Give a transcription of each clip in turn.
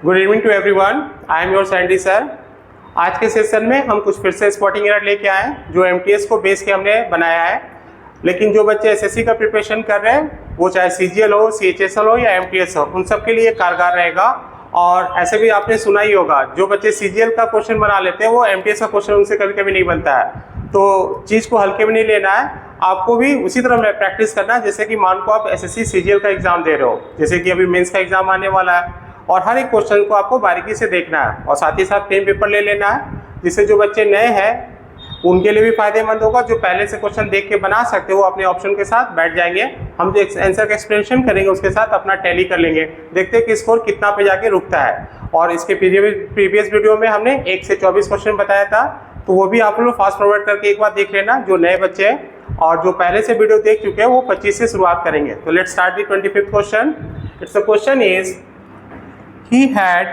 Good evening to everyone, I am your Sandy sir. आज के session में हम कुछ फिर से स्पॉटिंग एरर लेके आए जो एमटीएस को बेस के हमने बनाया है। लेकिन जो बच्चे एसएससी का प्रिपरेशन कर रहे हैं वो चाहे सीजीएल हो, सीएचएसएल हो या एमटीएस हो, उन सब के लिए कारगर रहेगा। और ऐसे भी आपने सुना ही होगा, जो बच्चे सीजीएल का क्वेश्चन बना लेते हैं वो एमटीएस का क्वेश्चन उनसे कभी कभी नहीं बनता है। तो चीज़ को हल्के में नहीं लेना है, आपको भी उसी तरह प्रैक्टिस करना है जैसे कि मान को आप एसएससी सीजीएल का एग्जाम दे रहे हो, जैसे कि अभी मेंस का एग्जाम आने वाला है और हर एक क्वेश्चन को आपको बारीकी से देखना है और साथ ही साथ पेन पेपर ले लेना है, जिससे जो बच्चे नए हैं उनके लिए भी फायदेमंद होगा। जो पहले से क्वेश्चन देख के बना सकते हो वो अपने ऑप्शन के साथ बैठ जाएंगे, हम जो आंसर का एक्सप्लेनेशन करेंगे उसके साथ अपना टैली कर लेंगे, देखते हैं कि स्कोर कितना पे जाके रुकता है। और इसके प्रीवियस वीडियो में हमने 1 से 24 क्वेश्चन बताया था, तो वो भी आप लोग फास्ट फॉरवर्ड करके एक बार देख लेना जो नए बच्चे हैं, और जो पहले से वीडियो देख चुके हैं वो 25 से शुरुआत करेंगे। तो let's start the 25th question. It's the question is he had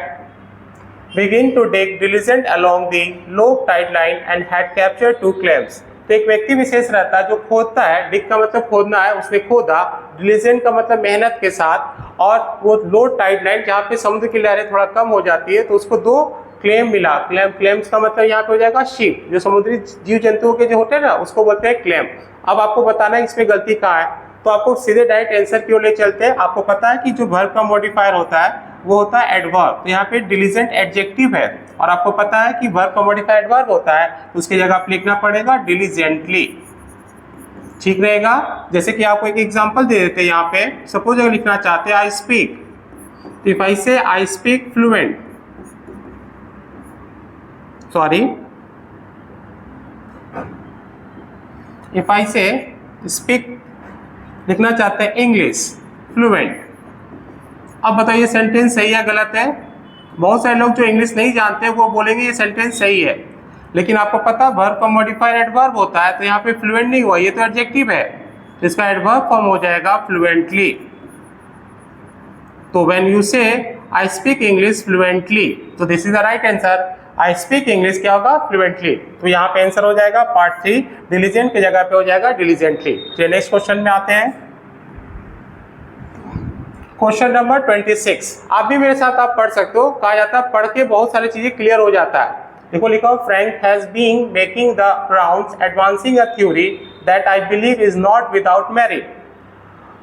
begun to dig diligent along the low tide line and had captured 2 clams। तो एक व्यक्ति विशेष रहता है जो खोदता है, डिग का मतलब खोदना है, उसने खोदा, डिलीजेंट का मतलब मेहनत के साथ, और वो लो टाइड लाइन जहाँ पे समुद्र की लहरें थोड़ा कम हो जाती है तो उसको 2 क्लेम मिला। क्लेम्स का मतलब यहाँ पे हो जाएगा शिप, जो समुद्री जीव जंतुओं के जो होते हैं ना उसको बोलते हैं क्लेम। अब आपको बताना है इसमें गलती कहाँ है, तो आपको सीधे डायरेक्ट आंसर की ओर ले चलते हैं। आपको पता है कि जो वर्ब का मॉडिफायर होता है वो होता है एडवर्ब, तो यहाँ पे डिलीजेंट एडजेक्टिव है, और आपको पता है कि वर्ब का मॉडिफायर एडवर्ब होता है तो उसकी जगह आप लिखना पड़ेगा डिलीजेंटली, ठीक रहेगा। जैसे कि आपको एक एग्जांपल दे देते हैं यहाँ पे, सपोज अगर लिखना चाहते हैं आई स्पीक, तो इफ आई से I speak fluent, sorry if I से स्पीक लिखना चाहते हैं इंग्लिश फ्लुएंट। अब बताइए सेंटेंस सही है गलत है? बहुत सारे लोग जो इंग्लिश नहीं जानते वो बोलेंगे ये सेंटेंस सही है, लेकिन आपको पता वर्ब का मॉडिफायर एडवर्ब होता है, तो यहाँ पे फ्लुएंट नहीं हुआ, ये तो एडजेक्टिव है, तो इसका एडवर्ब फॉर्म हो जाएगा फ्लुएंटली। तो व्हेन यू से आई स्पीक इंग्लिश फ्लुएंटली, तो this is the right answer. I speak English क्या होगा? फ्लुएंटली। तो यहाँ पे आंसर हो जाएगा पार्ट 3, डिलीजेंट की जगह पे हो जाएगा डिलीजेंटली। चलिए नेक्स्ट क्वेश्चन में आते हैं। क्वेश्चन नंबर 26, आप भी मेरे साथ आप पढ़ सकते हो, कहा जाता है पढ़ के बहुत सारी चीजें क्लियर हो जाता है। देखो लिखा हो, Frank has been making the rounds advancing a theory that I believe is not without merit.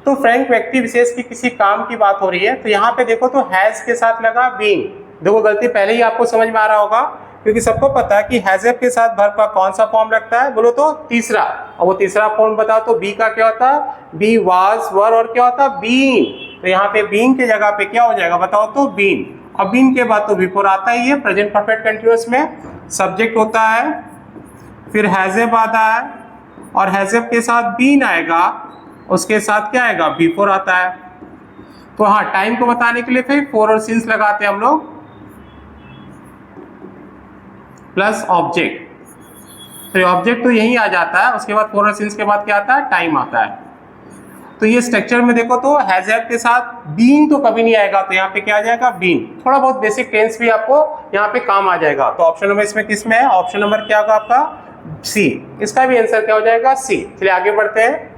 तो फ्रैंक व्यक्ति विशेष की किसी काम की बात हो रही है, तो यहाँ पे देखो तो हैज के साथ लगा बीइंग। देखो गलती पहले ही आपको समझ में आ रहा होगा, क्योंकि सबको पता है कि हैजअप के साथ वर्ब का कौन सा फॉर्म लगता है, बोलो तो तीसरा। और वो तीसरा फॉर्म बताओ तो बी का क्या होता है? बी वाज वर, और क्या होता है? बीइंग। तो यहाँ पे बीइंग के जगह पे क्या हो जाएगा बताओ तो बीन। अब बीन के बाद तो बिफोर आता ही है, प्रेजेंट परफेक्ट कंटीन्यूअस में सब्जेक्ट होता है, फिर हैजअप आता है, और हैजअप के साथ बीन आएगा, उसके साथ क्या आएगा? बिफोर आता है। तो हाँ, टाइम को बताने के लिए फिर फॉर और सिंस लगाते हैं हम लोग, प्लस ऑब्जेक्ट। तो ऑब्जेक्ट तो यही आ जाता है, उसके बाद फॉर और सिंस के बाद क्या आता है? टाइम आता है। तो ये स्ट्रक्चर में देखो तो हैजअप के साथ बीइंग तो कभी नहीं आएगा, तो यहाँ पे क्या आ जाएगा? बीइंग। थोड़ा बहुत बेसिक टेंस भी आपको यहाँ पे काम आ जाएगा। तो ऑप्शन नंबर इसमें किस में है? ऑप्शन नंबर क्या होगा आपका? सी। इसका भी आंसर क्या हो जाएगा? सी। चलिए आगे बढ़ते हैं।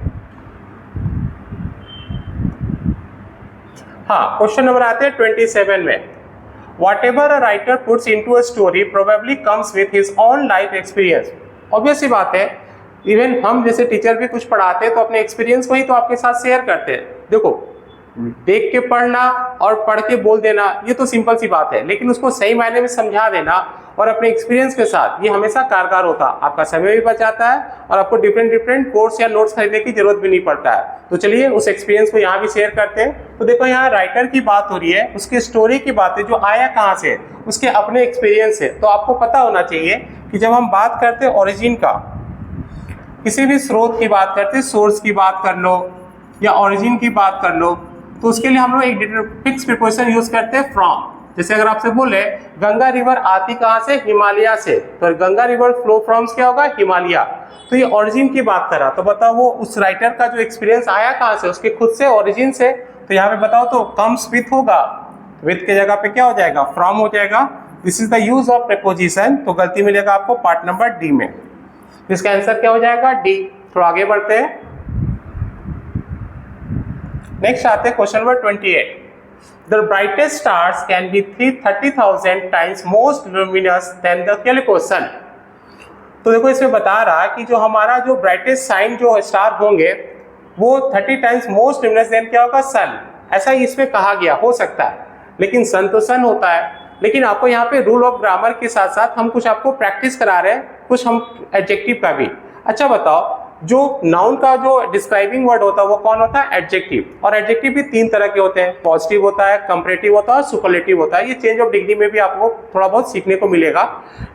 हाँ, क्वेश्चन नंबर आते हैं 27 में। Whatever a writer puts into a story probably comes with his own life experience। Obvious सी बात है, इवन हम जैसे टीचर भी कुछ पढ़ाते हैं तो अपने एक्सपीरियंस को ही तो आपके साथ शेयर करते हैं। देखो देख के पढ़ना और पढ़ के बोल देना ये तो सिंपल सी बात है, लेकिन उसको सही मायने में समझा देना और अपने एक्सपीरियंस के साथ, ये हमेशा कारगर होता है। आपका समय भी बचाता है और आपको डिफरेंट कोर्स या नोट्स खरीदने की जरूरत भी नहीं पड़ता है। तो चलिए उस एक्सपीरियंस को यहाँ भी शेयर करते हैं। तो देखो यहाँ राइटर की बात हो रही है, उसकी स्टोरी की बात है, जो आया कहाँ से, उसके अपने एक्सपीरियंस से। तो आपको पता होना चाहिए कि जब हम बात करते हैं ओरिजिन का, किसी भी स्रोत की बात करते हैं, सोर्स की बात कर लो या ओरिजिन की बात कर लो, तो उसके लिए हम लोग एक फिक्स प्रीपोजिशन यूज करते हैं फ्रॉम। जैसे अगर आपसे बोले गंगा रिवर आती कहाँ से? हिमालय से, तो गंगा रिवर फ्लो फ्रॉम क्या होगा? हिमालय। तो ये ओरिजिन की बात करा, तो बताओ वो उस राइटर का जो एक्सपीरियंस आया कहाँ से? उसके खुद से, ओरिजिन से। तो यहाँ पे बताओ तो कम्स विथ होगा, विथ के जगह पे क्या हो जाएगा? फ्रॉम हो जाएगा। This is the use of preposition. तो गलती मिलेगा आपको पार्ट नंबर डी में, इसका आंसर क्या हो जाएगा? डी। थोड़ा आगे बढ़ते हैं। नेक्स्ट आते हैं question number 28। The brightest stars can be 30,000 times most luminous than the Calico sun. तो देखो इसमें बता रहा है कि जो हमारा जो ब्राइटेस्ट साइन जो स्टार होंगे वो 30 टाइम्स मोस्ट लुमिनस देन क्या होगा, सन। ऐसा ही इसमें कहा गया, हो सकता है, लेकिन सन तो सन होता है। लेकिन आपको यहाँ पे रूल ऑफ ग्रामर के साथ साथ हम कुछ आपको प्रैक्टिस करा रहे हैं, कुछ हम एडजेक्टिव का भी। अच्छा बताओ, जो नाउन का जो डिस्क्राइबिंग वर्ड होता है वो कौन होता है, एडजेक्टिव। और एडजेक्टिव भी तीन तरह के होते हैं, पॉजिटिव होता है, कंपैरेटिव होता है और सुपरलेटिव होता है। ये चेंज ऑफ डिग्री में भी आपको थोड़ा बहुत सीखने को मिलेगा,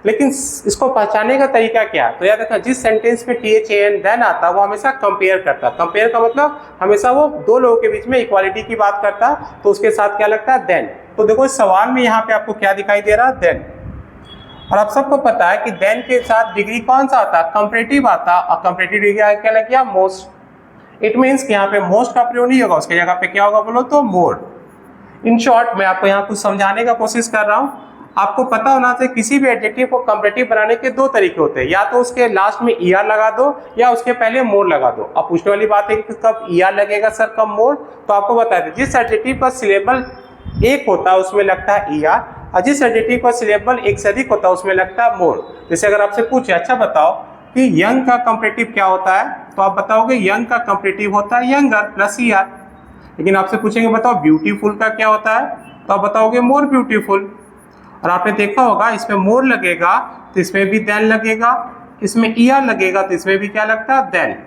लेकिन इसको पहचानने का तरीका क्या है, तो याद रखना जिस सेंटेंस में THAN देन आता है वो हमेशा कंपेयर करता है। कंपेयर का मतलब हमेशा वो दो लोगों के बीच में इक्वालिटी की बात करता है, तो उसके साथ क्या लगता है, देन। तो देखो इस सवाल में यहाँ पे आपको क्या दिखाई दे रहा है, देन। और आप सबको पता है कि देन के साथ डिग्री कौन सा आता है, कंपैरेटिव आता है, और कंपैरेटिव डिग्री क्या लग गया, मोस्ट। इट मींस कि यहाँ पे मोस्ट का प्रयोग नहीं होगा, उसकी जगह पे क्या होगा बोलो तो मोर। इन शॉर्ट मैं आपको यहाँ कुछ समझाने का कोशिश कर रहा हूँ। आपको पता होना चाहिए किसी भी एडजेक्टिव को कंपैरेटिव बनाने के दो तरीके होते हैं, या तो उसके लास्ट में ER लगा दो या उसके पहले मोर लगा दो। अब पूछने वाली बात है कि कब ER लगेगा सर, कब मोर, तो आपको बता दें जिस एडजेक्टिव का सिलेबल एक होता है उसमें लगता है ER, और जिस एडजेक्टिव का सिलेबल एक से अधिक होता है उसमें लगता है मोर। जैसे अगर आपसे पूछे अच्छा बताओ कि यंग का कंपैरेटिव क्या होता है, तो आप बताओगे यंग का कंपैरेटिव होता है यंगर प्लस ER। लेकिन आपसे पूछेंगे बताओ ब्यूटीफुल का क्या होता है, तो आप बताओगे मोर ब्यूटीफुल। और आपने देखा होगा इसमें मोर लगेगा तो इसमें भी देन लगेगा, इसमें ER लगेगा तो इसमें भी क्या लगता है, देन।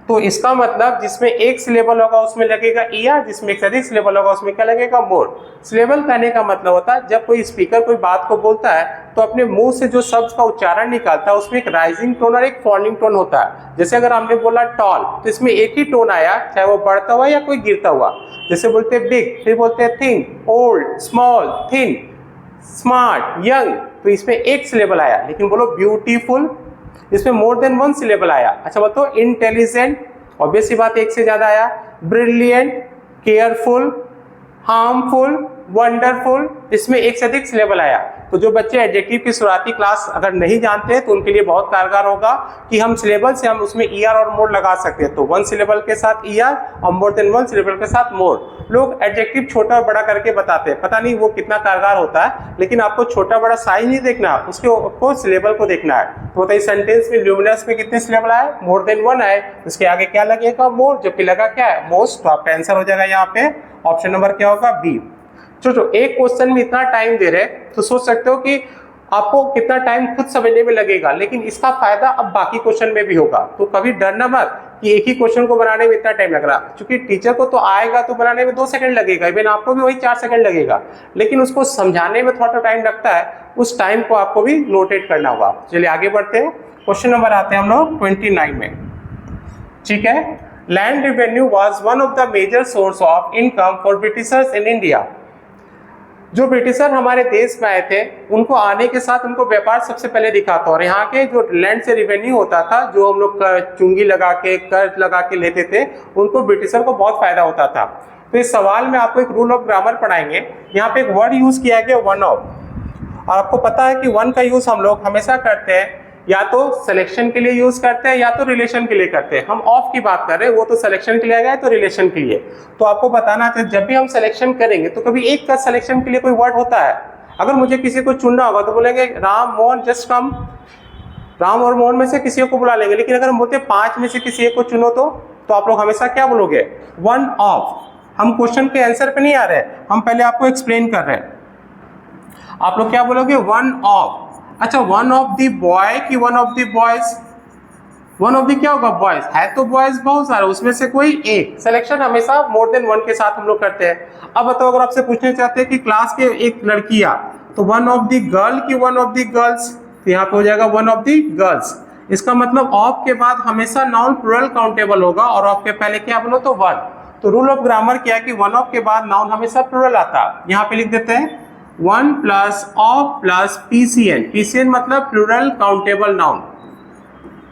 तो इसका मतलब जिसमें एक सिलेबल होगा उसमें लगेगा ER, जिसमें एक से अधिक सिलेबल होगा उसमें क्या लगेगा, मोर। सिलेबल कहने का मतलब होता है जब कोई स्पीकर कोई बात को बोलता है तो अपने मुंह से जो शब्द का उच्चारण निकालता है उसमें एक राइजिंग टोन और एक फॉलिंग टोन होता है। जैसे अगर हमने बोला टॉल तो इसमें एक ही टोन आया, चाहे वो बढ़ता हुआ या कोई गिरता हुआ। जैसे बोलते हैं बिग, फिर बोलते हैं thin, old, small, thin, smart, young, तो इसमें एक सिलेबल आया। लेकिन बोलो ब्यूटीफुल, इसमें मोर देन वन सिलेबल आया। अच्छा बताओ इंटेलिजेंट, ऑब्वियस सी बात एक से ज्यादा आया। ब्रिलियंट, केयरफुल, हार्मफुल, वंडरफुल, इसमें एक से अधिक सिलेबल आया। तो जो बच्चे एडजेक्टिव की शुरुआती क्लास अगर नहीं जानते हैं तो उनके लिए बहुत कारगर होगा कि हम सिलेबल से हम उसमें ER और मोर लगा सकते हैं। तो वन सिलेबल के साथ ER और मोर देन वन सिलेबल के साथ मोर। लोग एडजेक्टिव छोटा और बड़ा करके बताते हैं, पता नहीं वो कितना कारगर होता है, लेकिन आपको छोटा बड़ा साइज नहीं देखना, उसको सिलेबल को देखना है। तो बताइए सेंटेंस में ल्यूमिनस में कितने सिलेबल आए, मोर देन वन आए, उसके आगे क्या लगेगा, मोर, जबकि लगा क्या है, मोस्ट। तो आपका आंसर हो जाएगा यहाँ पे ऑप्शन नंबर क्या होगा, बी। जो एक क्वेश्चन में इतना टाइम दे रहे तो सोच सकते हो कि आपको कितना टाइम खुद समझने में लगेगा, लेकिन इसका फायदा अब बाकी क्वेश्चन में भी होगा। तो कभी डरना मत कि एक ही क्वेश्चन को बनाने में इतना टाइम लग रहा, क्योंकि टीचर को तो आएगा तो बनाने में 2 सेकंड लगेगा, इवन आपको भी वही 4 सेकंड लगेगा, लेकिन उसको समझाने में थोड़ा टाइम लगता है, उस टाइम को आपको भी नोटेट करना होगा। चलिए आगे बढ़ते हैं, क्वेश्चन नंबर आते हैं हम लोग 29 में। ठीक है, land revenue was one of the major source of income for Britishers in India. जो ब्रिटिशर हमारे देश में आए थे उनको आने के साथ उनको व्यापार सबसे पहले दिखा था, और यहाँ के जो लैंड से रेवेन्यू होता था, जो हम लोग चुंगी लगा के कर्ज लगा के लेते थे, उनको ब्रिटिशर को बहुत फायदा होता था। तो इस सवाल में आपको एक रूल ऑफ ग्रामर पढ़ाएंगे। यहाँ पे एक वर्ड यूज किया गया वन ऑफ, और आपको पता है कि वन का यूज हम लोग हमेशा करते हैं या तो सिलेक्शन के लिए यूज करते हैं या तो रिलेशन के लिए करते हैं। हम ऑफ की बात कर रहे हैं, वो तो सिलेक्शन के लिए आएगा तो रिलेशन के लिए। तो आपको बताना चाहिए जब भी हम सिलेक्शन करेंगे तो कभी एक का सिलेक्शन के लिए कोई वर्ड होता है। अगर मुझे किसी को चुनना होगा तो बोलेंगे राम मोहन जस्ट कम, राम और मोहन में से किसी को बुला लेंगे। लेकिन अगर हम बोलते 5 में से किसी एक को चुनो तो आप लोग हमेशा क्या बोलोगे, वन ऑफ। हम क्वेश्चन के आंसर पे नहीं आ रहे, हम पहले आपको एक्सप्लेन कर रहे हैं। आप लोग क्या बोलोगे, वन ऑफ। अच्छा, वन ऑफ द बॉय की one of the boys, one of the क्या होगा, बॉयज है तो बॉयज बहुत सारे, उसमें से कोई एक। सिलेक्शन हमेशा मोर देन वन के साथ हम लोग करते हैं। अब बताओ अगर आपसे पूछना चाहते हैं कि क्लास के एक लड़कियां, तो वन ऑफ द गर्ल की वन ऑफ द गर्ल्स, तो यहाँ पे हो जाएगा वन ऑफ द गर्ल्स। इसका मतलब ऑफ के बाद हमेशा नाउन प्लूरल काउंटेबल होगा, और ऑफ के पहले क्या बोलो तो वन। तो रूल ऑफ ग्रामर क्या है कि वन ऑफ के बाद नाउन हमेशा प्लूरल आता है। यहाँ पे लिख देते हैं 1 plus of plus PCN। PCN मतलब plural countable noun,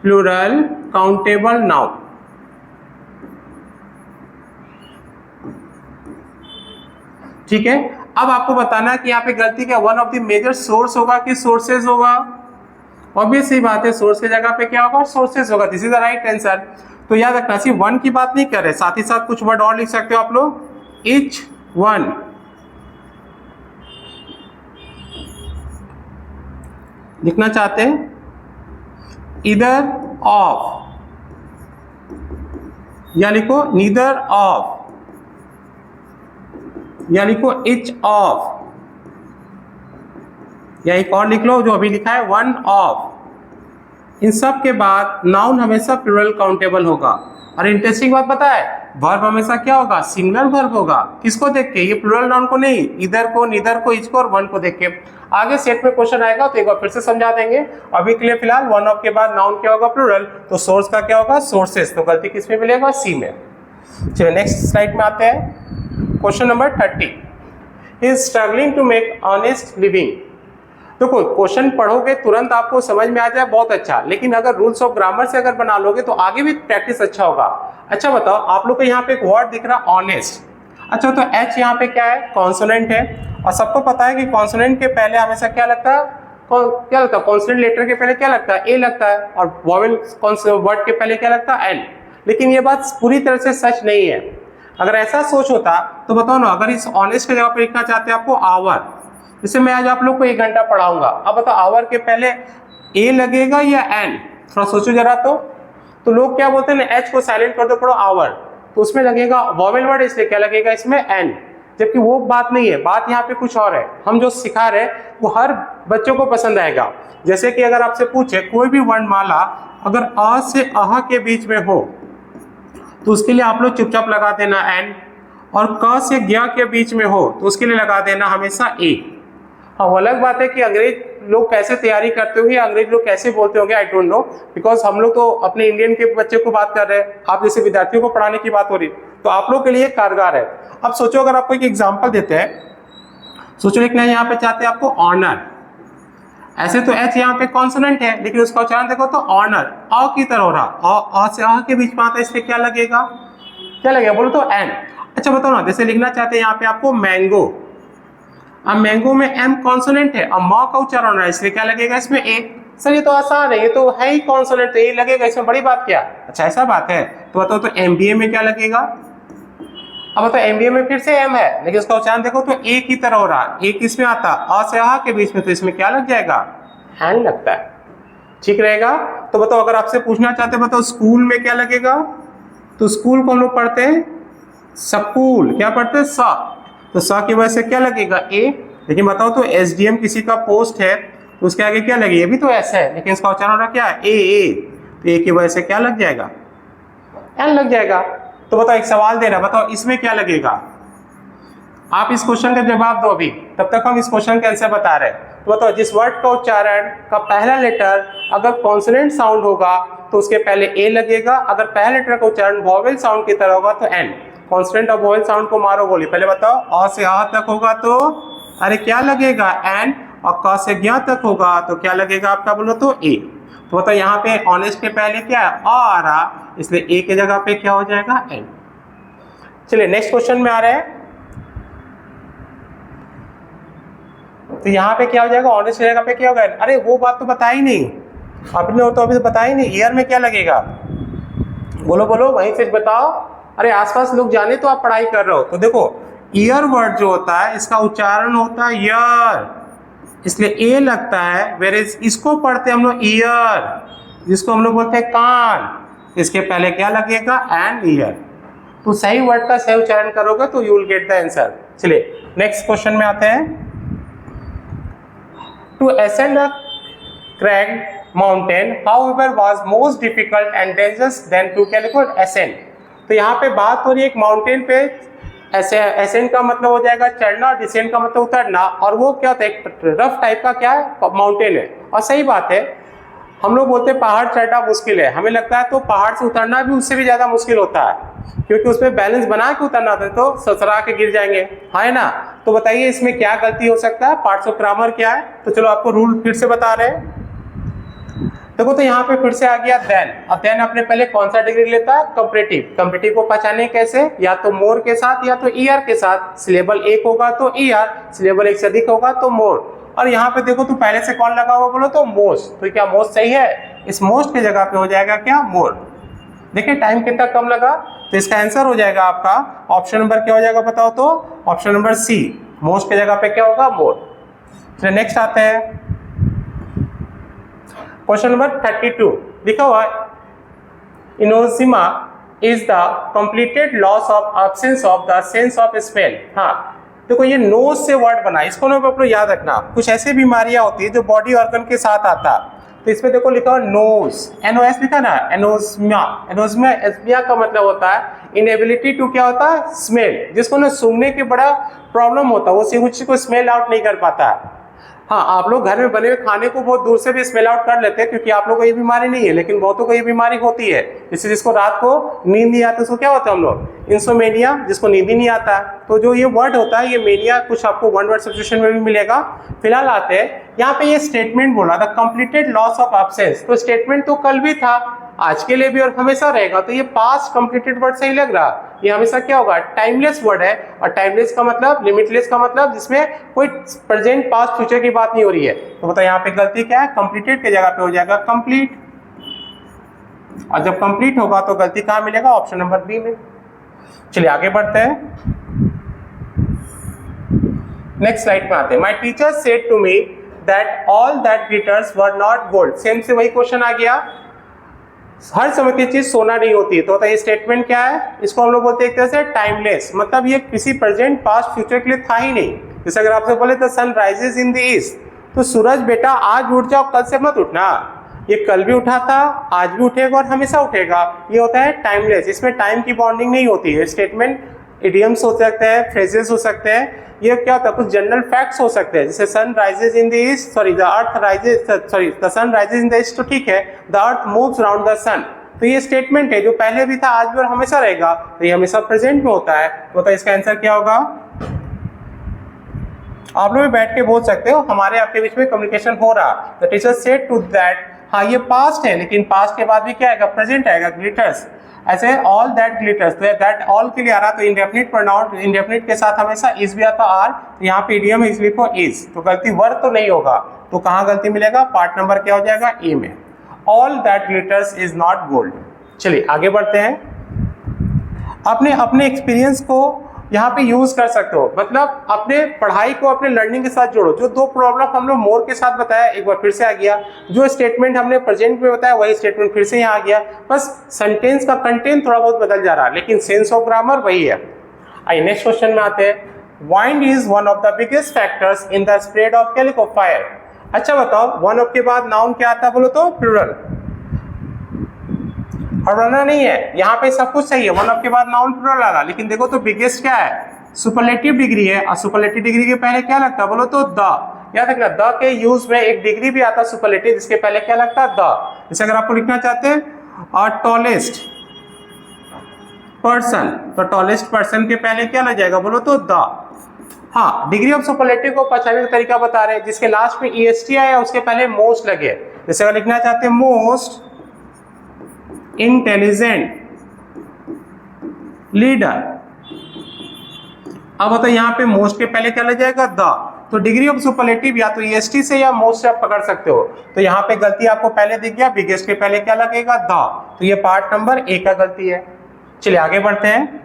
plural countable noun. ठीक है, अब आपको बताना है कि यहाँ पे गलती क्या, one of the major source होगा कि सोर्सेज होगा। ऑब्वियस ही बात है, सोर्स की जगह पे क्या होगा, सोर्सेज होगा। This is the right answer. तो याद रखना, सिर्फ वन की बात नहीं कर रहे, साथ ही साथ कुछ वर्ड और लिख सकते हो आप लोग, इच, 1। लिखना चाहते हैं ईदर ऑफ, या लिखो नीदर ऑफ, या लिखो इच ऑफ, या एक और लिख लो जो अभी लिखा है वन ऑफ। इन सब के बाद नाउन हमेशा प्लूरल काउंटेबल होगा। और इंटरेस्टिंग बात पता है, वर्ब हमेशा क्या होगा, सिंगुलर वर्ब होगा। किसको देख के, ये प्लूरल नाउन को नहीं, इधर को, नीदर को, इच को और वन को देख के। आगे सेट में क्वेश्चन आएगा तो एक बार फिर से समझा देंगे। अभी के लिए फिलहाल वन ऑफ के बाद नाउन क्या होगा, प्लूरल, तो सोर्स का क्या होगा, सोर्सेस, तो गलती किस में मिलेगा, सी में। चलिए नेक्स्ट स्लाइड में आते हैं। Question number 30, he is struggling to make honest living. देखो क्वेश्चन पढ़ोगे तुरंत आपको समझ में आ जाए, बहुत अच्छा, लेकिन अगर रूल्स ऑफ ग्रामर से अगर बना लोगे तो आगे भी प्रैक्टिस अच्छा होगा। अच्छा बताओ, आप लोग को यहाँ पे एक वर्ड दिख रहा है ऑनेस्ट। अच्छा तो एच यहाँ पे क्या है, कॉन्सोनेंट है, और सबको पता है कि कॉन्सोनेंट के पहले हमेशा क्या लगता है, क्या लगता है, कॉन्सोनेंट लेटर के पहले क्या लगता है, ए लगता है, और वॉवेल वर्ड के पहले क्या लगता है, एन। लेकिन ये बात पूरी तरह से सच नहीं है। अगर ऐसा सोच होता तो बताओ ना, अगर इस ऑनेस्ट की जगह पर लिखना चाहते हैं आपको आवर, जैसे मैं आज आप लोग को 1 घंटा पढ़ाऊंगा, अब बताओ आवर के पहले ए लगेगा या एन, थोड़ा सोचो जरा। तो लोग क्या बोलते हैं ना, एच को साइलेंट कर दो, पढ़ो आवर, तो उसमें लगेगा वॉवेल वर्ड, इसलिए क्या लगेगा इसमें, एन। जबकि वो बात नहीं है, बात यहाँ पे कुछ और है। हम जो सिखा रहे हैं वो हर बच्चों को पसंद आएगा। जैसे कि अगर आपसे पूछे कोई भी वर्णमाला अगर अ से अह के बीच में हो तो उसके लिए आप लोग चुपचाप लगा देना एन, और क से ज्ञ के बीच में हो तो उसके लिए लगा देना हमेशा ए। हाँ, वो अलग बात है कि अंग्रेज लोग कैसे तैयारी करते होंगे, अंग्रेज लोग कैसे बोलते होंगे, आई डोंट नो, बिकॉज हम लोग तो अपने इंडियन के बच्चे को बात कर रहे हैं, आप जैसे विद्यार्थियों को पढ़ाने की बात हो रही, तो आप लोग के लिए कारगर है। अब सोचो अगर आपको एक एग्जाम्पल देते हैं, सोचो लिखना है यहाँ पे चाहते हैं आपको ऑनर। ऐसे तो एच यहाँ पे कॉन्सोनेंट है, लेकिन उसका उच्चारण देखो तो ऑनर, अ की तरह हो रहा, अ से अ के बीच में आता है, इसलिए क्या लगेगा, क्या लगेगा बोलो तो एन। अच्छा बताओ ना, जैसे लिखना चाहते हैं यहाँ पे आपको मैंगो, अब मैंगो में एम कॉन्सोनेंट है, अब म का उच्चारण हो रहा है, इसलिए क्या लगेगा इसमें ए। सर ये तो आसान है, ये तो है ही कॉन्सोनेंट, तो ए लगेगा, इसमें बड़ी बात क्या। अच्छा ऐसा बात है, तो बताओ तो एमबीए में क्या लगेगा। अब बताओ एमबीए में फिर से एम है, लेकिन उसका उच्चारण देखो तो ए की तरह हो रहा, ए किस में आता, अ से आ के बीच में, तो इसमें क्या लग जाएगा, एन लगता है, ठीक रहेगा। तो बताओ अगर आपसे पूछना चाहते हैं, बताओ स्कूल में क्या लगेगा, तो स्कूल को हम लोग पढ़ते हैं स्कूल, क्या पढ़ते हैं स, तो स की वजह से क्या लगेगा ए। लेकिन बताओ तो एसडीएम किसी का पोस्ट है तो उसके आगे क्या लगेगा, ये भी तो ऐसा है, लेकिन इसका उच्चारण हो रहा क्या है, ए, तो ए की वजह से क्या लग जाएगा, एन लग जाएगा। तो बताओ एक सवाल दे रहा, बताओ इसमें क्या लगेगा, आप इस क्वेश्चन का जवाब दो अभी, तब तक हम इस क्वेश्चन के आंसर बता रहे हैं। तो बताओ जिस वर्ड का उच्चारण का पहला लेटर अगर कॉन्सोनेंट साउंड होगा तो उसके पहले ए लगेगा, अगर पहले लेटर का उच्चारण वॉवेल साउंड की तरह होगा तो एन। कॉन्सोनेंट और वॉवेल साउंड को मारो गोली, पहले बताओ अ से आ तक होगा तो अरे क्या लगेगा एन, और क से ज्ञ तक होगा तो क्या लगेगा आपका बोलो तो ए। तो बताओ यहाँ पे ऑनेस्ट के पहले क्या है, अ आ रहा, इसलिए ए के जगह पे क्या हो जाएगा, एन। चलिए नेक्स्ट क्वेश्चन में आ रहे हैं। तो यहाँ पे क्या हो जाएगा, ऑनेस्ट की जगह पे क्या होगा, अरे वो बात तो बता ही नहीं आपने, तो अभी तो बता ही नहीं, ईयर में क्या लगेगा, बोलो बोलो वहीं से बताओ। अरे आसपास लोग जाने तो आप पढ़ाई कर रहे हो। तो देखो ईयर वर्ड जो होता है इसका उच्चारण होता है ईयर, इसलिए ए लगता है, वेरेज इसको पढ़ते हम लोग ईयर, जिसको हम लोग बोलते हैं कान, इसके पहले क्या लगेगा, एन ईयर। तो सही वर्ड का सही उच्चारण करोगे तो you will get the answer. चलिए नेक्स्ट क्वेश्चन में आते हैं। To ascend a cragged mountain, however, was most difficult and dangerous than to ascend. तो यहाँ पे बात हो रही है एक माउंटेन पे, ascend का मतलब हो जाएगा चढ़ना, descend का मतलब उतरना, और वो क्या होता है एक रफ टाइप का क्या है माउंटेन है। और सही बात है, हम लोग बोलते हैं पहाड़ चढ़ना मुश्किल है, हमें लगता है तो पहाड़ से उतरना भी उससे भी ज़्यादा मुश्किल होता है, क्योंकि उसमें बैलेंस बना के उतरना होता है, तो ससरा के गिर जाएंगे, है ना। तो बताइए इसमें क्या गलती हो सकता है, पार्ट्स ऑफ ग्रामर क्या है। तो चलो आपको रूल फिर से बता रहे हैं। देखो तो यहाँ पे फिर से आ गया देन। अब देन अपने पहले कौन सा डिग्री लेता है, कंपैरेटिव। कंपैरेटिव को पहचाने कैसे, या तो मोर के साथ या तो ईयर के साथ। सिलेबल एक होगा तो ईयर, सिलेबल एक से अधिक होगा तो मोर। और यहाँ पे देखो तो पहले से कौन लगा हुआ बोलो तो मोस्ट। तो क्या मोस्ट सही है, इस मोस्ट की जगह पे हो जाएगा क्या मोर। देखिए टाइम कितना कम लगा, तो इसका आंसर हो जाएगा आपका ऑप्शन नंबर क्या हो जाएगा बताओ तो, ऑप्शन नंबर सी, मोस्ट के जगह पे क्या होगा मोर। चलिए नेक्स्ट आते हैं क्वेश्चन नंबर 32, लिखा हुआ anosmia is the completed loss of absence of the sense of smell. हाँ देखो ये नोज से वर्ड बना, इसको ना आप लोग याद रखना, कुछ ऐसी बीमारियां होती है जो बॉडी ऑर्गन के साथ आता, तो इसमें देखो लिखा हुआ नोज, NOS लिखा ना, एनोस्मिया। एनोस्मिया का मतलब होता है इनएबिलिटी टू क्या होता है स्मेल, जिसको ना सूंघने के बड़ा प्रॉब्लम होता है, वो कुछ को स्मेल आउट नहीं कर पाता है। हाँ आप लोग घर में बने हुए खाने को बहुत दूर से भी स्मेल आउट कर लेते हैं क्योंकि आप लोगों को ये बीमारी नहीं है, लेकिन बहुतों को ये बीमारी होती है। जैसे जिसको रात को नींद नहीं आती उसको क्या होता है हम लोग इंसोमेनिया, जिसको नींद ही नहीं आता। तो जो ये वर्ड होता है ये मेनिया कुछ आपको वन वर्ड सब्स्टिट्यूशन में भी मिलेगा। फिलहाल आते हैं यहाँ पे ये स्टेटमेंट बोला the completed loss of absence, तो स्टेटमेंट तो कल भी था, आज के लिए भी और हमेशा रहेगा, तो ये पास्ट कंप्लीटेड वर्ड सही लग रहा। ये हमेशा क्या होगा टाइमलेस वर्ड है, और टाइमलेस का मतलब लिमिटलेस का मतलब जिसमें कोई प्रेजेंट पास्ट फ्यूचर की बात नहीं हो रही है। तो बताओ यहाँ पे गलती क्या है, कंप्लीटेड के जगह पे हो जाएगा कंप्लीट, और जब कंप्लीट होगा तो गलती कहाँ मिलेगा, ऑप्शन नंबर बी में। चलिए आगे बढ़ते हैं, नेक्स्ट स्लाइड में आते हैं। My teacher said to me that all that glitters were not gold. Same से वही क्वेश्चन आ गया, हर समय की चीज सोना नहीं होती है। तो ये स्टेटमेंट क्या है, इसको हम लोग बोलते हैं एक तरह से टाइमलेस, मतलब ये किसी प्रेजेंट पास्ट फ्यूचर के लिए था ही नहीं। जैसे अगर आपसे बोले the sun rises in the east, तो सूरज बेटा आज उठ जाओ कल से मत उठना, ये कल भी उठा था आज भी उठेगा और हमेशा उठेगा, ये होता है टाइमलेस। इसमें टाइम की बॉन्डिंग नहीं होती है। स्टेटमेंट इडियम्स हो सकते हैं, फ्रेजेस हो सकते हैं, ये क्या होता है कुछ जनरल फैक्ट्स हो सकते हैं, जैसे sun rises in the east, sorry the earth rises, sorry the sun rises in the east, तो ठीक है, the earth moves around the sun, तो ये स्टेटमेंट है जो पहले भी था आज भी और हमेशा रहेगा, तो ये हमेशा प्रेजेंट में होता है। तो इसका आंसर क्या होगा, आप लोग भी बैठ के बोल सकते हो, हमारे आपके बीच में कम्युनिकेशन हो रहा। The teacher said to that, हाँ ये पास्ट है, लेकिन पास्ट के बाद भी क्या आएगा प्रेजेंट आएगा, ग्लिटर्स। ऐसे ऑल दैट ग्लिटर्स, तो दैट ऑल के लिए आ रहा, तो इंडेफिनिट प्रोनाउन, इंडेफिनिट के साथ हमेशा इज भी आता आर, तो यहाँ पे इडियम इज लिखो इज, तो गलती वर्ड तो नहीं होगा, तो कहाँ गलती मिलेगा, पार्ट नंबर क्या हो जाएगा ए में, all that glitters is not gold. चलिए आगे बढ़ते हैं, अपने अपने एक्सपीरियंस को यहाँ पे यूज कर सकते हो, मतलब अपने पढ़ाई को अपने लर्निंग के साथ जोड़ो। जो दो प्रॉब्लम हम लोग मोर के साथ बताया एक बार फिर से आ गया, जो स्टेटमेंट हमने प्रेजेंट में बताया वही स्टेटमेंट फिर से यहाँ आ गया, बस सेंटेंस का कंटेंट थोड़ा बहुत बदल जा रहा है, लेकिन सेंस ऑफ ग्रामर वही है। आइए नेक्स्ट क्वेश्चन में आते हैं। Wind is one of the biggest factors in the spread of calico fire. अच्छा बताओ, वन ऑफ के बाद नाउन क्या आता है बोलो तो, प्लूरल, और बनना नहीं है, यहाँ पे सब कुछ सही है, वन ऑफ के बाद नाउन प्लूरल आ रहा, लेकिन देखो तो बिगेस्ट क्या है, सुपरलेटिव डिग्री है, और सुपरलेटिव डिग्री के पहले क्या लगता है बोलो तो द। याद रखना द के यूज में एक डिग्री भी आता है सुपरलेटिव, जिसके पहले क्या लगता है द। जैसे अगर आपको लिखना चाहते हैं और टॉलेस्ट पर्सन, तो टॉलेस्ट पर्सन के पहले क्या लग जाएगा बोलो तो द। हाँ डिग्री ऑफ सुपरलेटिव को पहचानने का तरीका बता रहे हैं, जिसके लास्ट में EST आया उसके पहले मोस्ट लगे। जैसे अगर लिखना चाहते हैं मोस्ट इंटेलिजेंट लीडर, अब बताओ यहाँ पे मोस्ट के पहले क्या लग जाएगा द, तो डिग्री ऑफ सुपरलेटिव या तो EST से या मोस्ट से आप पकड़ सकते हो। तो यहाँ पे गलती आपको पहले दिख गया, बिगेस्ट के पहले क्या लगेगा द, तो ये पार्ट नंबर ए का गलती है। चलिए आगे बढ़ते हैं,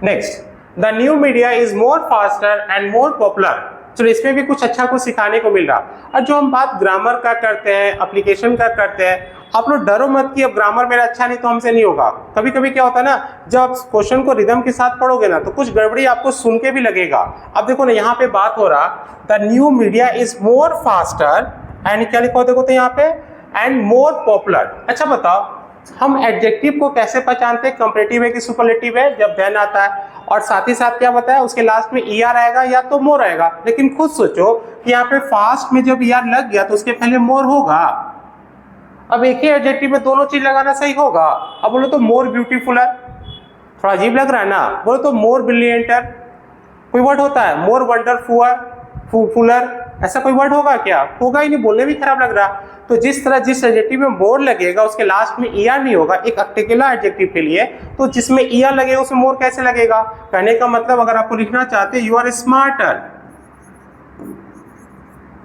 next, the new media is more faster and more popular. चलो इसमें भी कुछ अच्छा कुछ सिखाने को मिल रहा। और जो हम बात ग्रामर का करते हैं, एप्लीकेशन का करते हैं, आप लोग डरो मत कि अब ग्रामर मेरा अच्छा नहीं तो हमसे नहीं होगा। कभी कभी क्या होता है ना, जब आप क्वेश्चन को रिदम के साथ पढ़ोगे ना तो कुछ गड़बड़ी आपको सुन के भी लगेगा। अब देखो ना यहाँ पे बात हो रहा, the new media is more faster and क्या लिखा देखो तो यहाँ पे एंड मोर पॉपुलर। अच्छा बताओ हम एडजेक्टिव को कैसे पहचानते हैं, कंपैरेटिव है कि सुपरलेटिव है, जब देन आता है, और साथ ही साथ क्या बताया उसके लास्ट में ER आएगा या तो मोर आएगा। लेकिन खुद सोचो कि यहाँ पे फास्ट में जब ER लग गया तो उसके पहले मोर होगा। अब एक ही एडजेक्टिव में दोनों चीज लगाना सही होगा। अब बोलो तो मोर ब्यूटीफुलर, थोड़ा अजीब लग रहा है ना। बोलो तो मोर ब्रिलियंटर, कोई वर्ड होता है, मोर वंडरफुलर, ऐसा कोई वर्ड होगा क्या, होगा ही नहीं, बोलने भी खराब लग रहा। तो जिस तरह जिस एडजेक्टिव में मोर लगेगा उसके लास्ट में ER नहीं होगा एक पर्टिकुलर एडजेक्टिव के लिए, तो जिसमें ER लगेगा उसमें मोर कैसे लगेगा। कहने का मतलब अगर आपको लिखना चाहते you are smarter,